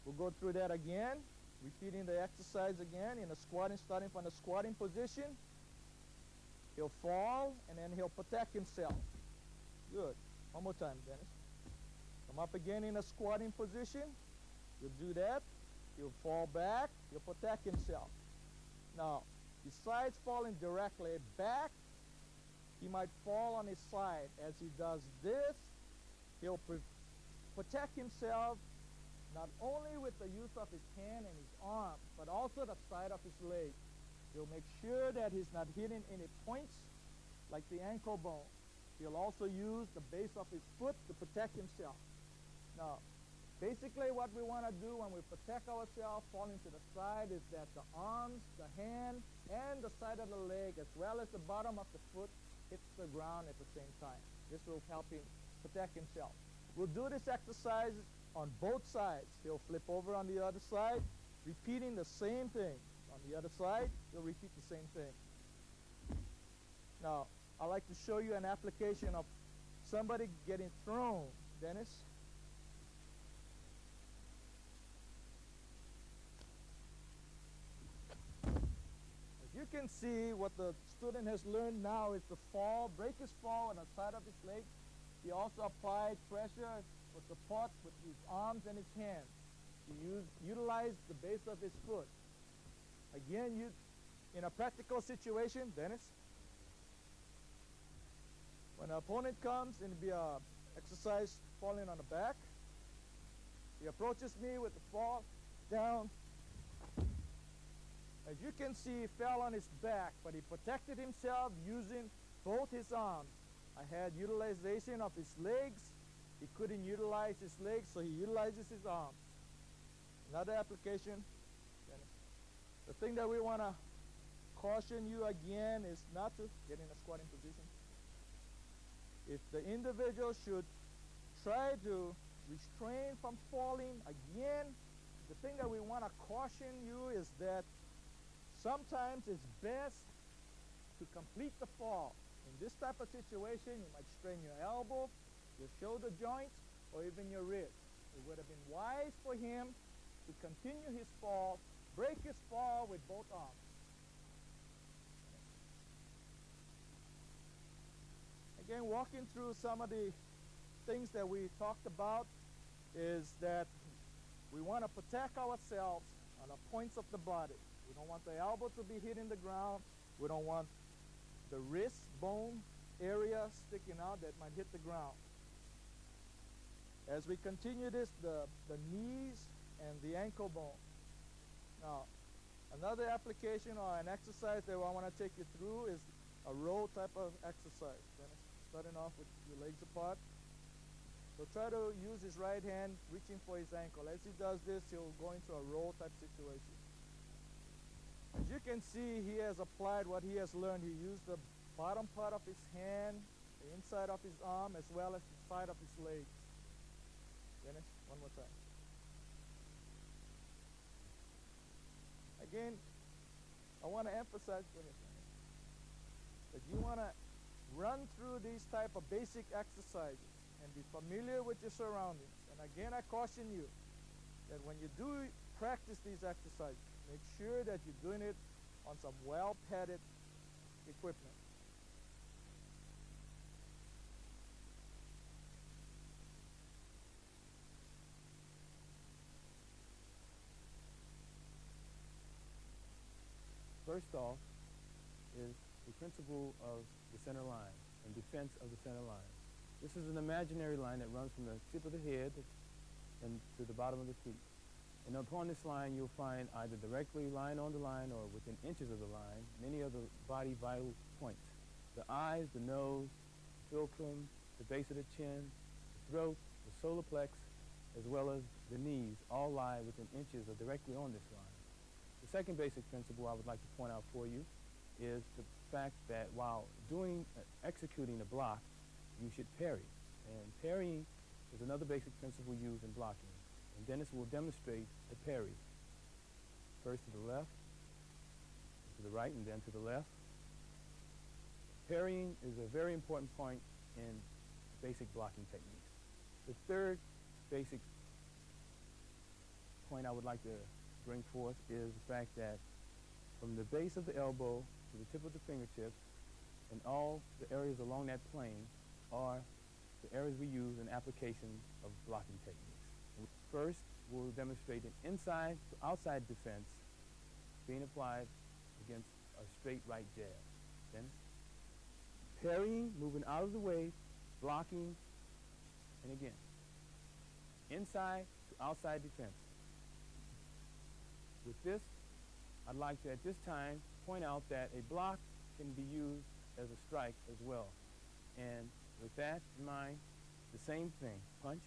We'll go through that again, repeating the exercise again in a squatting, starting from the squatting position. He'll fall and then he'll protect himself. Good. One more time, Dennis. Come up again in a squatting position. He'll do that. He'll fall back. He'll protect himself. Now, besides falling directly back, he might fall on his side. As he does this, he'll protect himself not only with the use of his hand and his arm, but also the side of his leg. He'll make sure that he's not hitting any points like the ankle bone. He'll also use the base of his foot to protect himself. Now, basically what we want to do when we protect ourselves falling to the side is that the arms, the hand, and the side of the leg, as well as the bottom of the foot, hits the ground at the same time. This will help him protect himself. We'll do this exercise on both sides. He'll flip over on the other side, repeating the same thing. On the other side, he'll repeat the same thing. Now, I'd like to show you an application of somebody getting thrown. Dennis? You can see what the student has learned now is to fall, break his fall on the side of his leg. He also applied pressure for support with his arms and his hands. He utilized the base of his foot. Again, in a practical situation, Dennis, when an opponent comes and be a exercise falling on the back, he approaches me with the fall down. As you can see, he fell on his back, but he protected himself using both his arms. I had utilization of his legs. He couldn't utilize his legs, so he utilizes his arms. Another application. The thing that we want to caution you again is not to get in a squatting position. If the individual should try to restrain from falling again, the thing that we want to caution you is that sometimes it's best to complete the fall. In this type of situation, you might strain your elbow, your shoulder joints, or even your wrist. It would have been wise for him to continue his fall, break his fall with both arms. Again, walking through some of the things that we talked about is that we want to protect ourselves on the points of the body. We don't want the elbow to be hitting the ground. We don't want the wrist bone area sticking out that might hit the ground. As we continue this, the knees and the ankle bone. Now, another application or an exercise that I want to take you through is a row type of exercise. Starting off with your legs apart. So try to use his right hand reaching for his ankle. As he does this, he'll go into a roll type situation. As you can see, he has applied what he has learned. He used the bottom part of his hand, the inside of his arm, as well as the side of his legs. Dennis, one more time. Again, I want to emphasize that you want to run through these type of basic exercises and be familiar with your surroundings. And again, I caution you that when you do practice these exercises, make sure that you're doing it on some well-padded equipment. First off is the principle of the center line and defense of the center line. This is an imaginary line that runs from the tip of the head and to the bottom of the feet. And upon this line, you'll find either directly lying on the line or within inches of the line, many of the body vital points. The eyes, the nose, the fulcrum, the base of the chin, the throat, the solar plex, as well as the knees, all lie within inches or directly on this line. The second basic principle I would like to point out for you is the fact that while executing a block, you should parry. And parrying is another basic principle used in blocking. And Dennis will demonstrate the parry. First to the left, to the right, and then to the left. Parrying is a very important point in basic blocking techniques. The third basic point I would like to bring forth is the fact that from the base of the elbow to the tip of the fingertips and all the areas along that plane are the areas we use in application of blocking techniques. First, we'll demonstrate an inside to outside defense being applied against a straight right jab. Then parrying, moving out of the way, blocking, and again, inside to outside defense. With this, I'd like to, at this time, point out that a block can be used as a strike as well. And with that in mind, the same thing, punch,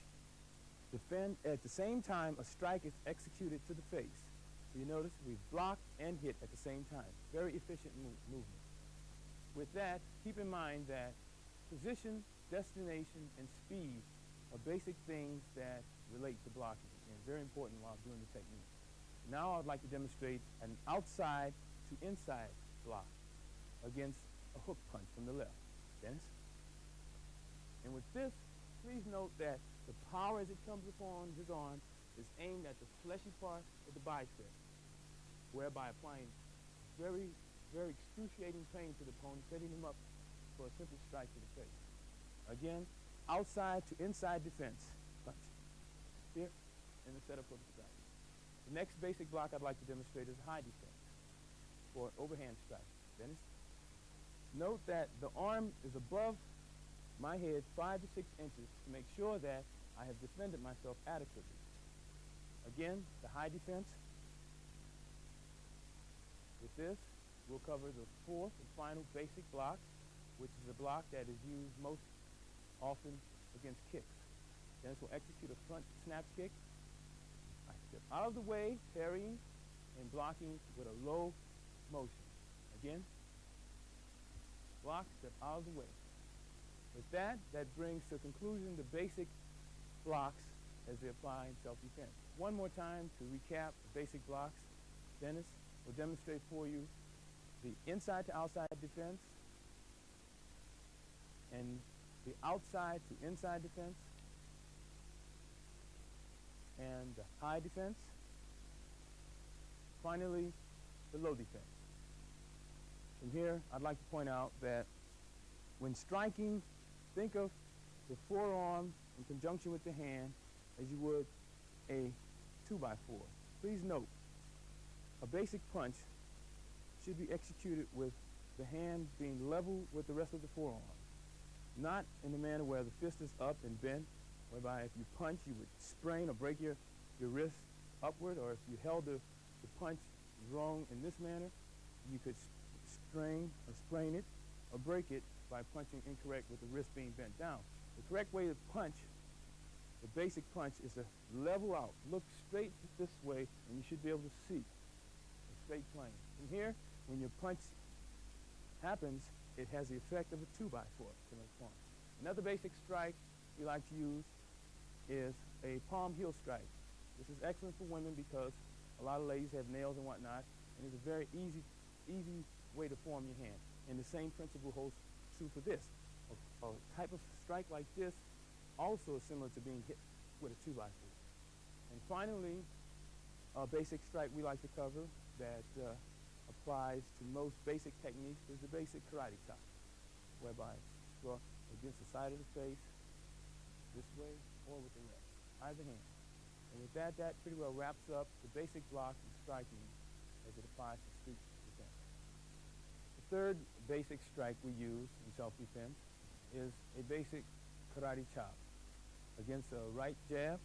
defend. At the same time, a strike is executed to the face. So you notice we've blocked and hit at the same time. Very efficient movement. With that, keep in mind that position, destination, and speed are basic things that relate to blocking and very important while doing the technique. Now I'd like to demonstrate an outside to inside block against a hook punch from the left. Dennis? And with this, please note that the power as it comes upon his arm is aimed at the fleshy part of the bicep, whereby applying very, very excruciating pain to the opponent, setting him up for a simple strike to the face. Again, outside to inside defense. Punch. Here, and the setup of the strike. The next basic block I'd like to demonstrate is high defense for overhand strike. Dennis? Note that the arm is above my head 5 to 6 inches to make sure that I have defended myself adequately. Again, the high defense. With this, we'll cover the fourth and final basic block, which is a block that is used most often against kicks. Dennis will execute a front snap kick. I step out of the way, parrying and blocking with a low motion. Again, block, step out of the way. With that, that brings to a conclusion the basic blocks as they apply in self-defense. One more time to recap the basic blocks. Dennis will demonstrate for you the inside to outside defense and the outside to inside defense and the high defense. Finally, the low defense. From here, I'd like to point out that when striking, think of the forearm in conjunction with the hand as you would a 2x4. Please note, a basic punch should be executed with the hand being level with the rest of the forearm, not in the manner where the fist is up and bent, whereby if you punch, you would sprain or break your wrist upward, or if you held the punch wrong in this manner, you could strain or sprain it or break it by punching incorrect with the wrist being bent down. The correct way to punch, the basic punch, is to level out. Look straight this way, and you should be able to see a straight plane. From here, when your punch happens, it has the effect of a 2x4 to make point. Another basic strike we like to use is a palm heel strike. This is excellent for women because a lot of ladies have nails and whatnot, and it's a very easy way to form your hand. And the same principle holds true for this. A type of strike like this also is similar to being hit with a 2x4. And finally, a basic strike we like to cover that applies to most basic techniques is the basic karate chop, whereby it's struck against the side of the face, this way, or with the left, either hand. And with that, that pretty well wraps up the basic blocks and striking as it applies to street defense. The third basic strike we use in self-defense is a basic karate chop. Against a right jab,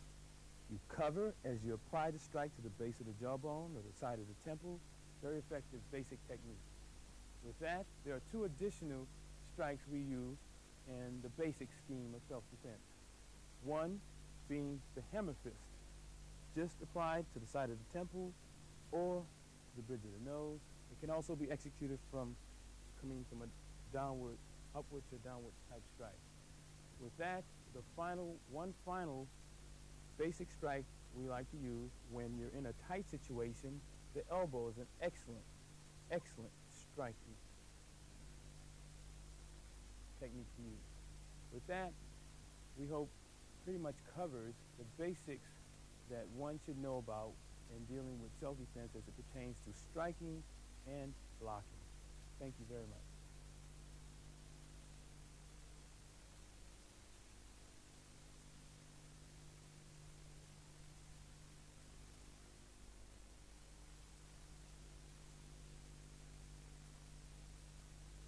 you cover as you apply the strike to the base of the jawbone or the side of the temple. Very effective basic technique. With that, there are two additional strikes we use in the basic scheme of self-defense. One being the hammer fist, just applied to the side of the temple or the bridge of the nose. It can also be executed from coming from a downward, upward to downward type strike. With that, one final basic strike we like to use when you're in a tight situation. The elbow is an excellent striking technique to use. With that, we hope pretty much covers the basics that one should know about in dealing with self-defense as it pertains to striking and blocking. Thank you very much.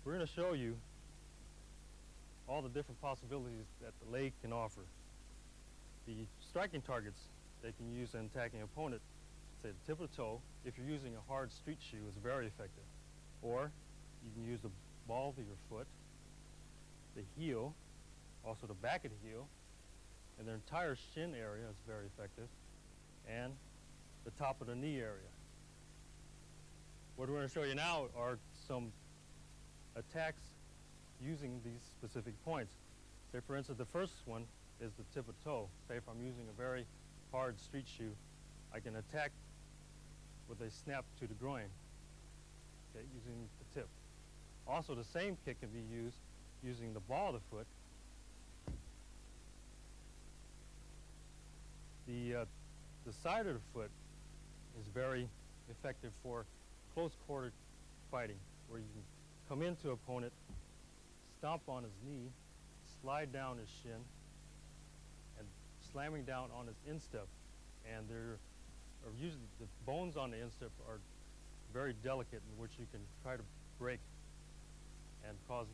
We're going to show you all the different possibilities that the leg can offer. The striking targets they can use in attacking an opponent, say the tip of the toe, if you're using a hard street shoe, is very effective. Or you can use the ball of your foot, the heel, also the back of the heel, and the entire shin area is very effective, and the top of the knee area. What we're going to show you now are some attacks using these specific points. Say, for instance, the first one is the tip of the toe. Say if I'm using a very hard street shoe, I can attack with a snap to the groin, okay, using the tip. Also, the same kick can be used using the ball of the foot. The side of the foot is very effective for close quarter fighting, where you can come into an opponent, stomp on his knee, slide down his shin, and slamming down on his instep. And there are usually the bones on the instep are very delicate, in which you can try to break and cause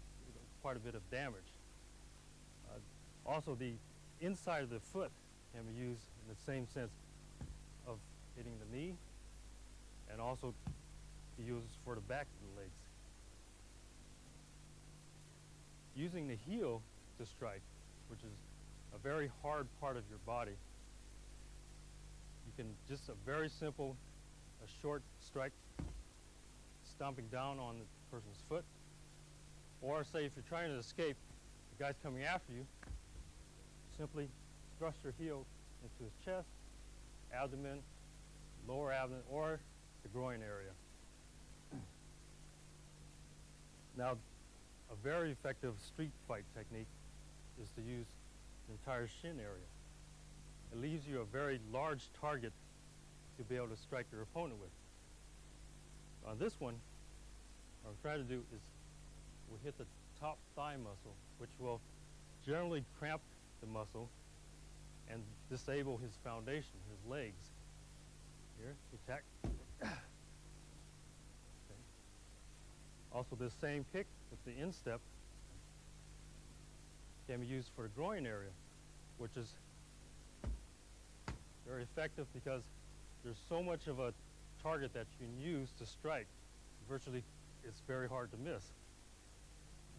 quite a bit of damage. Also, the inside of the foot can be used in the same sense of hitting the knee, and also be used for the back of the legs. using the heel to strike, which is a very hard part of your body. You can just a very simple, a short strike, stomping down on the person's foot, or say if you're trying to escape, the guy's coming after you, simply thrust your heel into his chest, abdomen, lower abdomen, or the groin area. Now, a very effective street fight technique is to use the entire shin area. It leaves you a very large target to be able to strike your opponent with. On this one, what we're trying to do is we'll hit the top thigh muscle, which will generally cramp the muscle and disable his foundation, his legs. Here, attack. Okay. Also, this same kick with the instep can be used for the groin area, which is very effective because there's so much of a target that you can use to strike. Virtually, it's very hard to miss.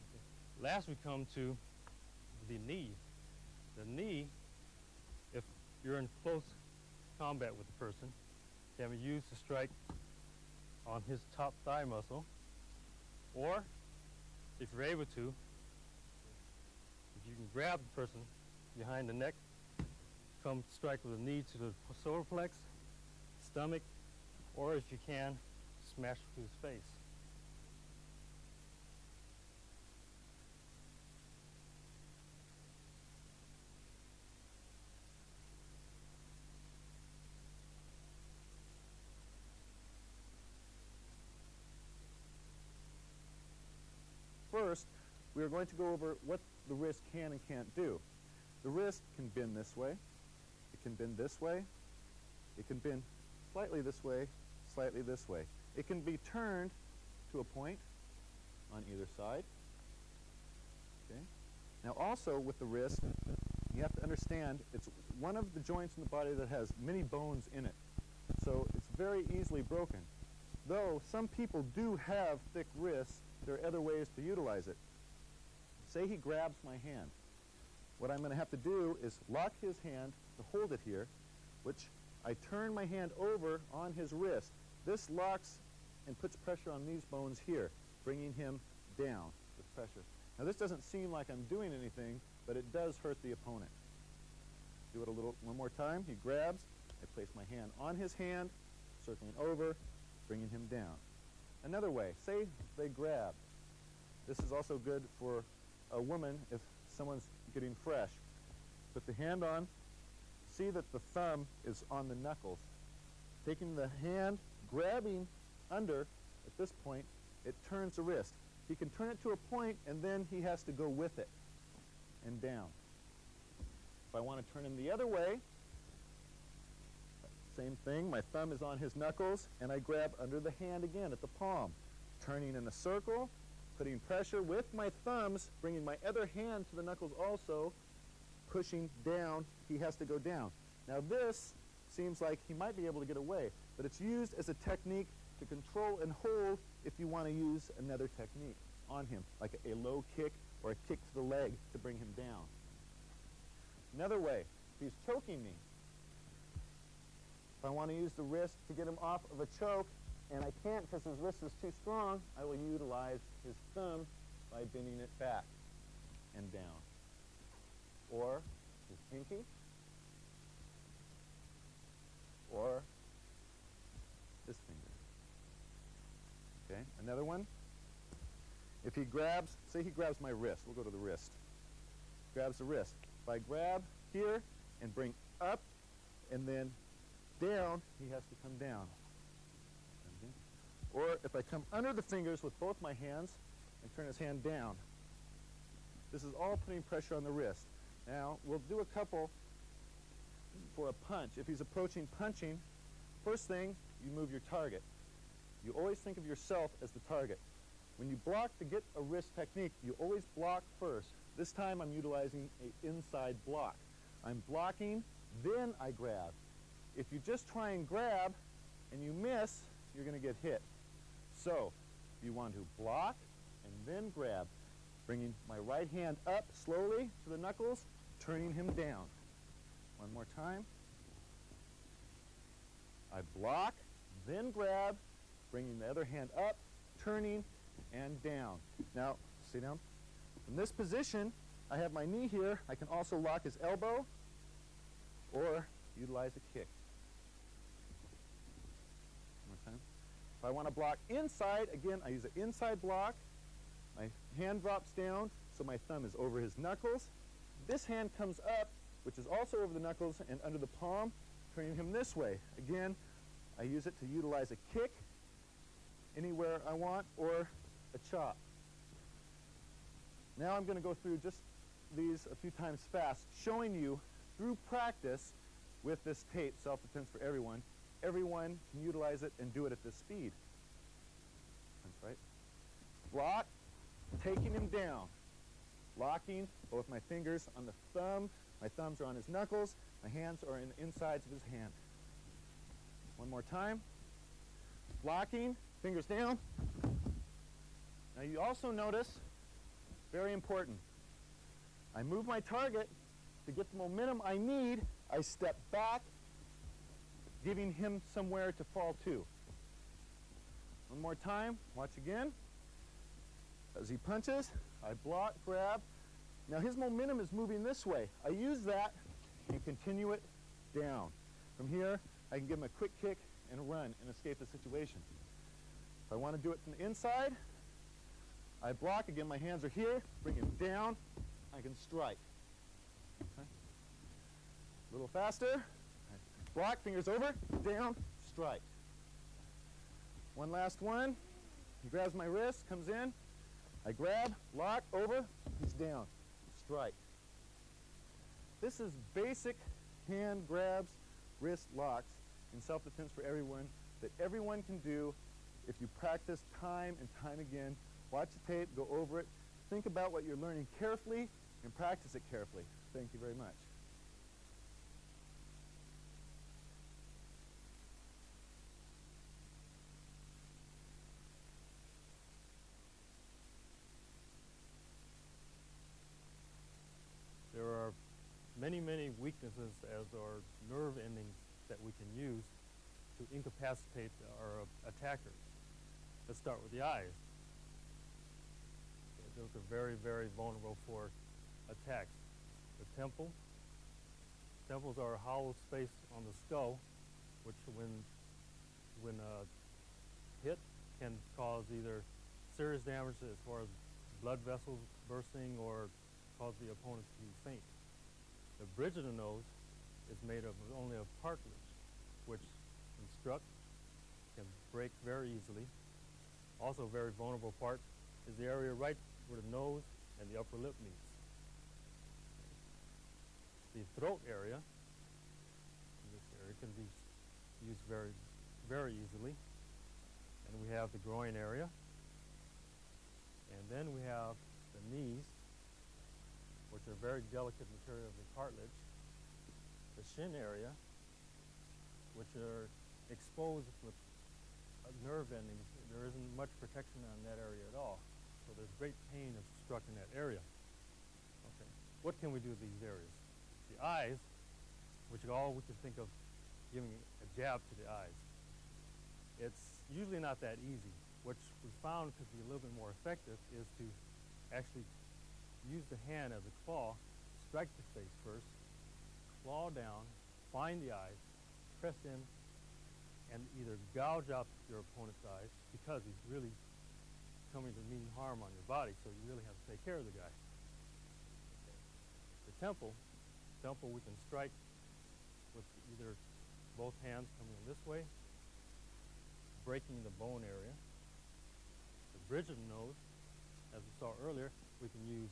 Okay. Last, we come to the knee. The knee, if you're in close combat with the person, can be used to strike on his top thigh muscle, or if you're able to, if you can grab the person behind the neck, come strike with a knee to the solar plex, stomach, or if you can, smash to his face. First, we are going to go over what the wrist can and can't do. The wrist can bend this way, it can bend this way, it can bend slightly this way, slightly this way. It can be turned to a point on either side. Okay. Now also with the wrist, you have to understand it's one of the joints in the body that has many bones in it. So it's very easily broken. Though some people do have thick wrists, there are other ways to utilize it. Say he grabs my hand. What I'm going to have to do is lock his hand to hold it here, which I turn my hand over on his wrist. This locks and puts pressure on these bones here, bringing him down with pressure. Now this doesn't seem like I'm doing anything, but it does hurt the opponent. Do it one more time. He grabs. I place my hand on his hand, circling over, bringing him down. Another way, say they grab. This is also good for a woman if someone's getting fresh. Put the hand on. See that the thumb is on the knuckles. Taking the hand, grabbing under at this point, it turns the wrist. He can turn it to a point and then he has to go with it and down. If I want to turn him the other way, same thing, my thumb is on his knuckles and I grab under the hand again at the palm, turning in a circle, putting pressure with my thumbs, bringing my other hand to the knuckles also, pushing down. He has to go down. Now this seems like he might be able to get away, but it's used as a technique to control and hold if you want to use another technique on him, like a low kick or a kick to the leg to bring him down. Another way, if he's choking me, if I want to use the wrist to get him off of a choke, and I can't because his wrist is too strong, I will utilize his thumb by bending it back and down. Or his pinky, or this finger. Okay, another one. If he grabs, say he grabs my wrist, we'll go to the wrist. Grabs the wrist. If I grab here and bring up and then down, he has to come down. Okay. Or if I come under the fingers with both my hands and turn his hand down. This is all putting pressure on the wrist. Now, we'll do a couple for a punch. If he's approaching punching, first thing, you move your target. You always think of yourself as the target. When you block to get a wrist technique, you always block first. This time I'm utilizing an inside block. I'm blocking, then I grab. If you just try and grab and you miss, you're going to get hit. So you want to block and then grab. bringing my right hand up slowly to the knuckles, turning him down. One more time. I block, then grab, bringing the other hand up, turning, and down. Now, sit down. From this position, I have my knee here. I can also lock his elbow or utilize a kick. One more time. If I want to block inside, again, I use an inside block. My hand drops down, so my thumb is over his knuckles. This hand comes up, which is also over the knuckles and under the palm, turning him this way. Again, I use it to utilize a kick anywhere I want or a chop. Now I'm going to go through just these a few times fast, showing you through practice with this tape, Self-Defense for Everyone. Everyone can utilize it and do it at this speed. That's right. Block, taking him down. Locking both my fingers on the thumb. My thumbs are on his knuckles. My hands are in the insides of his hand. One more time. Blocking, fingers down. Now you also notice, very important, I move my target to get the momentum I need. I step back, giving him somewhere to fall to. One more time, watch again. As he punches, I block, grab. Now his momentum is moving this way. I use that and continue it down. From here, I can give him a quick kick and a run and escape the situation. If I want to do it from the inside, I block. Again, my hands are here. Bring him down. I can strike. Okay. A little faster. Block, fingers over, down, strike. One last one. He grabs my wrist, comes in. I grab, lock, over, he's down, strike. This is basic hand grabs, wrist locks in Self-Defense for Everyone that everyone can do if you practice time and time again. Watch the tape, go over it, think about what you're learning carefully, and practice it carefully. Thank you very much. There are many, many weaknesses as our nerve endings that we can use to incapacitate our attackers. Let's start with the eyes. Those are very, very vulnerable for attacks. The temple. Temples are a hollow space on the skull, which when hit can cause either serious damage as far as blood vessels bursting or cause the opponent to faint. The bridge of the nose is made of only of cartilage, which can struck, can break very easily. Also a very vulnerable part is the area right where the nose and the upper lip meets. The throat area, this area can be used very, very easily. And we have the groin area. And then we have the knees, which are very delicate material of the cartilage. The shin area, which are exposed with nerve endings. There isn't much protection on that area at all. So there's great pain if struck in that area. Okay. What can we do with these areas? The eyes, which are all we can think of giving a jab to the eyes. It's usually not that easy. What we found could be a little bit more effective is to actually use the hand as a claw, strike the face first, claw down, find the eyes, press in, and either gouge out your opponent's eyes because he's really coming to mean harm on your body, so you really have to take care of the guy. Okay. The temple we can strike with either both hands coming in this way, breaking the bone area. The bridge of the nose, as we saw earlier, we can use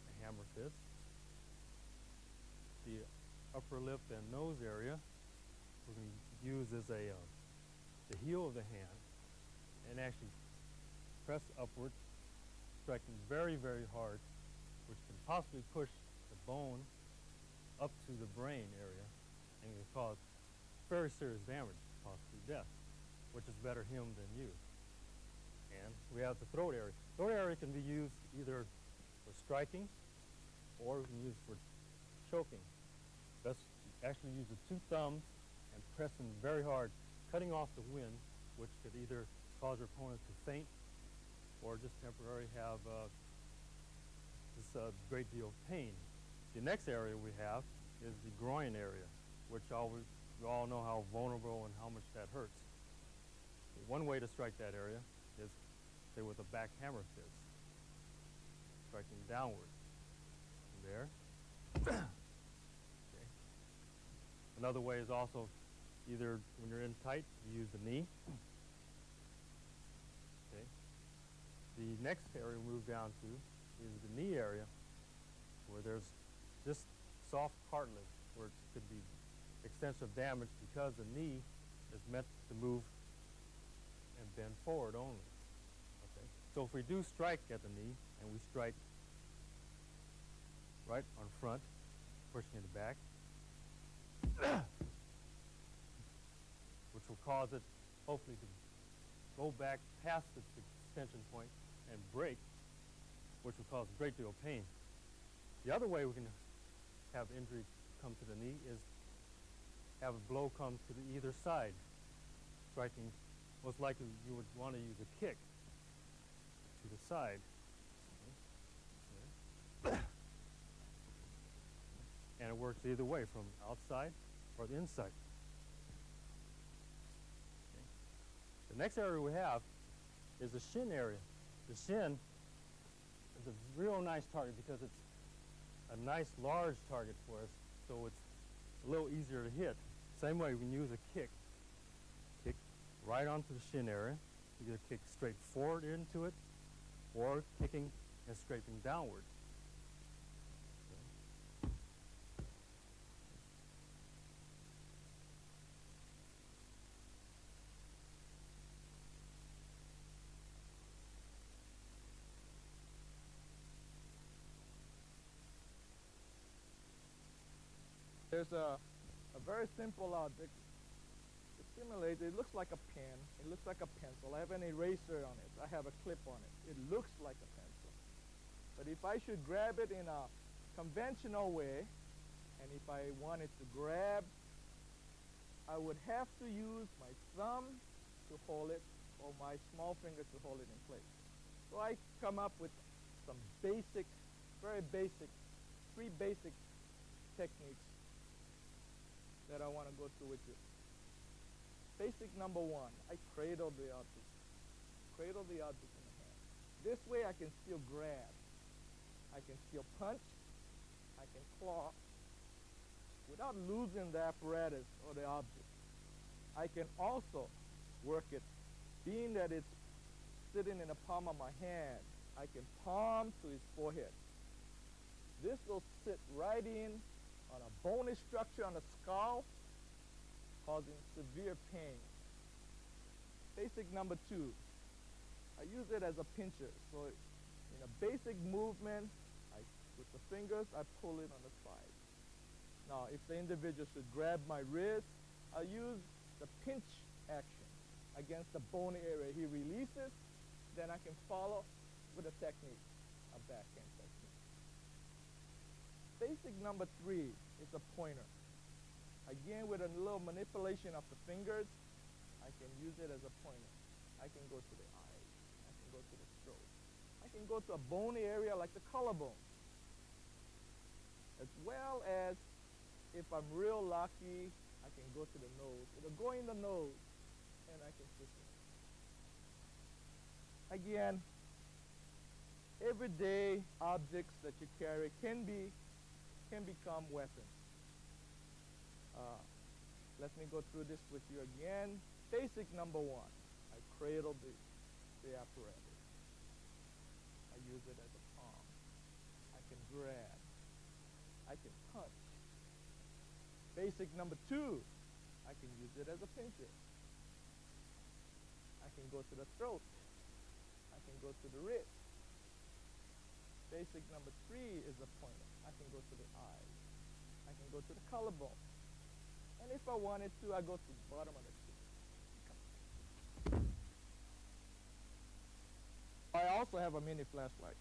a hammer fist. The upper lip and nose area we can use as the heel of the hand and actually press upward, striking very, very hard, which can possibly push the bone up to the brain area and can cause very serious damage, possibly death, which is better him than you. And we have the throat area. Throat area can be used either for striking or we can use for choking. Best actually use the two thumbs and press them very hard, cutting off the wind, which could either cause your opponent to faint or just temporarily have this great deal of pain. The next area we have is the groin area, which we all know how vulnerable and how much that hurts. One way to strike that area is, say, with a back hammer fist, striking downward. There. Okay. Another way is also either when you're in tight, you use the knee. Okay. The next area we move down to is the knee area, where there's just soft cartilage, where it could be extensive damage because the knee is meant to move and bend forward only. Okay. So if we do strike at the knee and we strike right on front, pushing it back, which will cause it hopefully to go back past its extension point and break, which will cause a great deal of pain. The other way we can have injury come to the knee is have a blow come to the either side, striking. Most likely you would want to use a kick to the side. Okay. And it works either way, from outside or the inside. Okay. The next area we have is the shin area. The shin is a real nice target because it's a nice large target for us, so it's a little easier to hit. Same way we can use a kick. Kick right onto the shin area. Either kick straight forward into it or kicking and scraping downward. There's a very simple object. It's simulated. It looks like a pen. It looks like a pencil. I have an eraser on it. I have a clip on it. It looks like a pencil. But if I should grab it in a conventional way, and if I wanted to grab, I would have to use my thumb to hold it or my small finger to hold it in place. So I come up with some basic, very basic, 3 basic techniques that I want to go through with you. Basic number 1, I cradle the object. Cradle the object in the hand. This way I can still grab. I can still punch. I can claw without losing the apparatus or the object. I can also work it, being that it's sitting in the palm of my hand, I can palm to his forehead. This will sit right in on a bony structure on the skull, causing severe pain. Basic number 2, I use it as a pincher. So in a basic movement, with the fingers, I pull it on the side. Now, if the individual should grab my wrist, I use the pinch action against the bony area. He releases, then I can follow with a technique, a backhand technique. Basic number 3 is a pointer. Again, with a little manipulation of the fingers, I can use it as a pointer. I can go to the eyes. I can go to the throat. I can go to a bony area like the collarbone. As well as, if I'm real lucky, I can go to the nose. It'll go in the nose, and I can twist it. Again, everyday objects that you carry can become weapons. Let me go through this with you again. Basic number 1, I cradle the apparatus. I use it as a palm. I can grab. I can punch. Basic number 2, I can use it as a pincher. I can go to the throat. I can go to the wrist. Basic number 3 is a pointer. I can go to the eyes. I can go to the collarbone. And if I wanted to, I go to the bottom of the shoe. I also have a mini flashlight.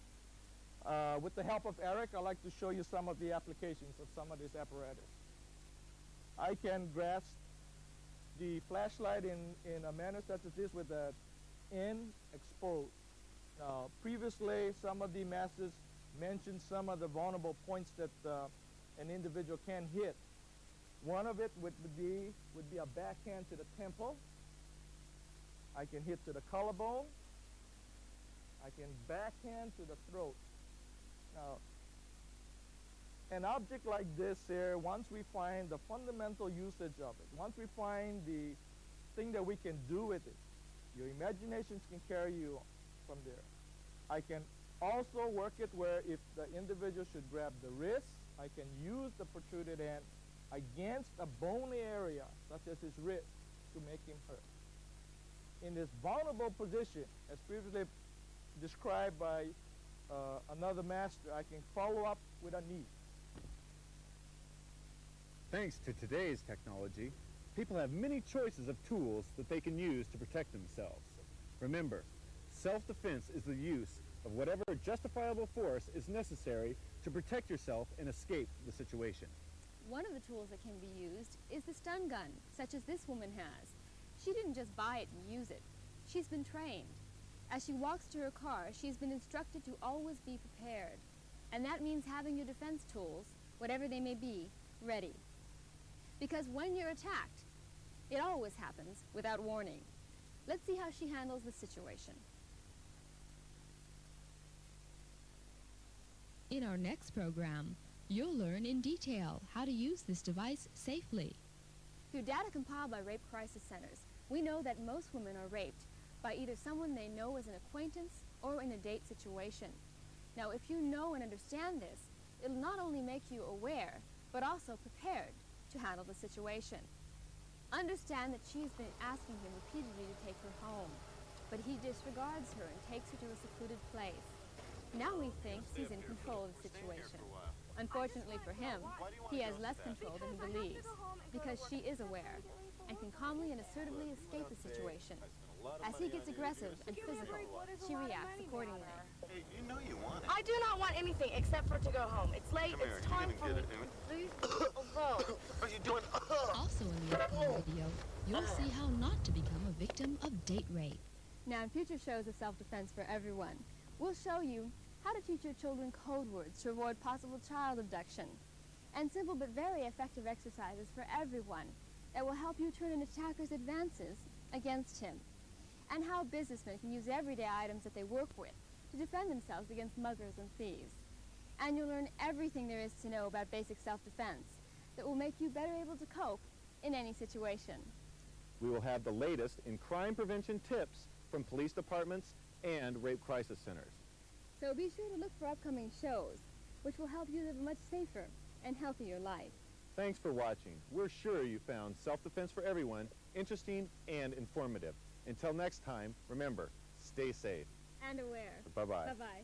With the help of Eric, I'd like to show you some of the applications of some of this apparatus. I can grasp the flashlight in a manner such as this with the end exposed. Now, previously, some of the masters mentioned some of the vulnerable points that an individual can hit. One of it would be a backhand to the temple. I can hit to the collarbone. I can backhand to the throat. Now, an object like this here, once we find the fundamental usage of it, once we find the thing that we can do with it, your imaginations can carry you from there. I can also work it where if the individual should grab the wrist, I can use the protruded end against a bony area, such as his wrist, to make him hurt. In this vulnerable position, as previously described by another master, I can follow up with a knee. Thanks to today's technology, people have many choices of tools that they can use to protect themselves. Remember, self-defense is the use of whatever justifiable force is necessary to protect yourself and escape the situation. One of the tools that can be used is the stun gun, such as this woman has. She didn't just buy it and use it. She's been trained. As she walks to her car, she's been instructed to always be prepared. And that means having your defense tools, whatever they may be, ready. Because when you're attacked, it always happens without warning. Let's see how she handles the situation. In our next program, you'll learn in detail how to use this device safely. Through data compiled by rape crisis centers, we know that most women are raped by either someone they know as an acquaintance or in a date situation. Now, if you know and understand this, it'll not only make you aware, but also prepared to handle the situation. Understand that she's been asking him repeatedly to take her home, but he disregards her and takes her to a secluded place. Now he thinks he's in control of the situation. Unfortunately for him, he has less control than he believes, because she is aware and can calmly and assertively escape the situation. As he gets aggressive and physical, she reacts accordingly. Hey, you know you want it. I do not want anything except for to go home. It's late. Come here, It's you time gonna for get me. it, Please alone. Are you doing? Also in the upcoming video, you'll see how not to become a victim of date rape. Now, in future shows of self-defense for everyone, we'll show you how to teach your children code words to avoid possible child abduction, and simple but very effective exercises for everyone that will help you turn an attacker's advances against him, and how businessmen can use everyday items that they work with to defend themselves against muggers and thieves. And you'll learn everything there is to know about basic self-defense that will make you better able to cope in any situation. We will have the latest in crime prevention tips from police departments and rape crisis centers. So be sure to look for upcoming shows, which will help you live a much safer and healthier life. Thanks for watching. We're sure you found Self-Defense for Everyone interesting and informative. Until next time, remember, stay safe. And aware. Bye-bye. Bye-bye.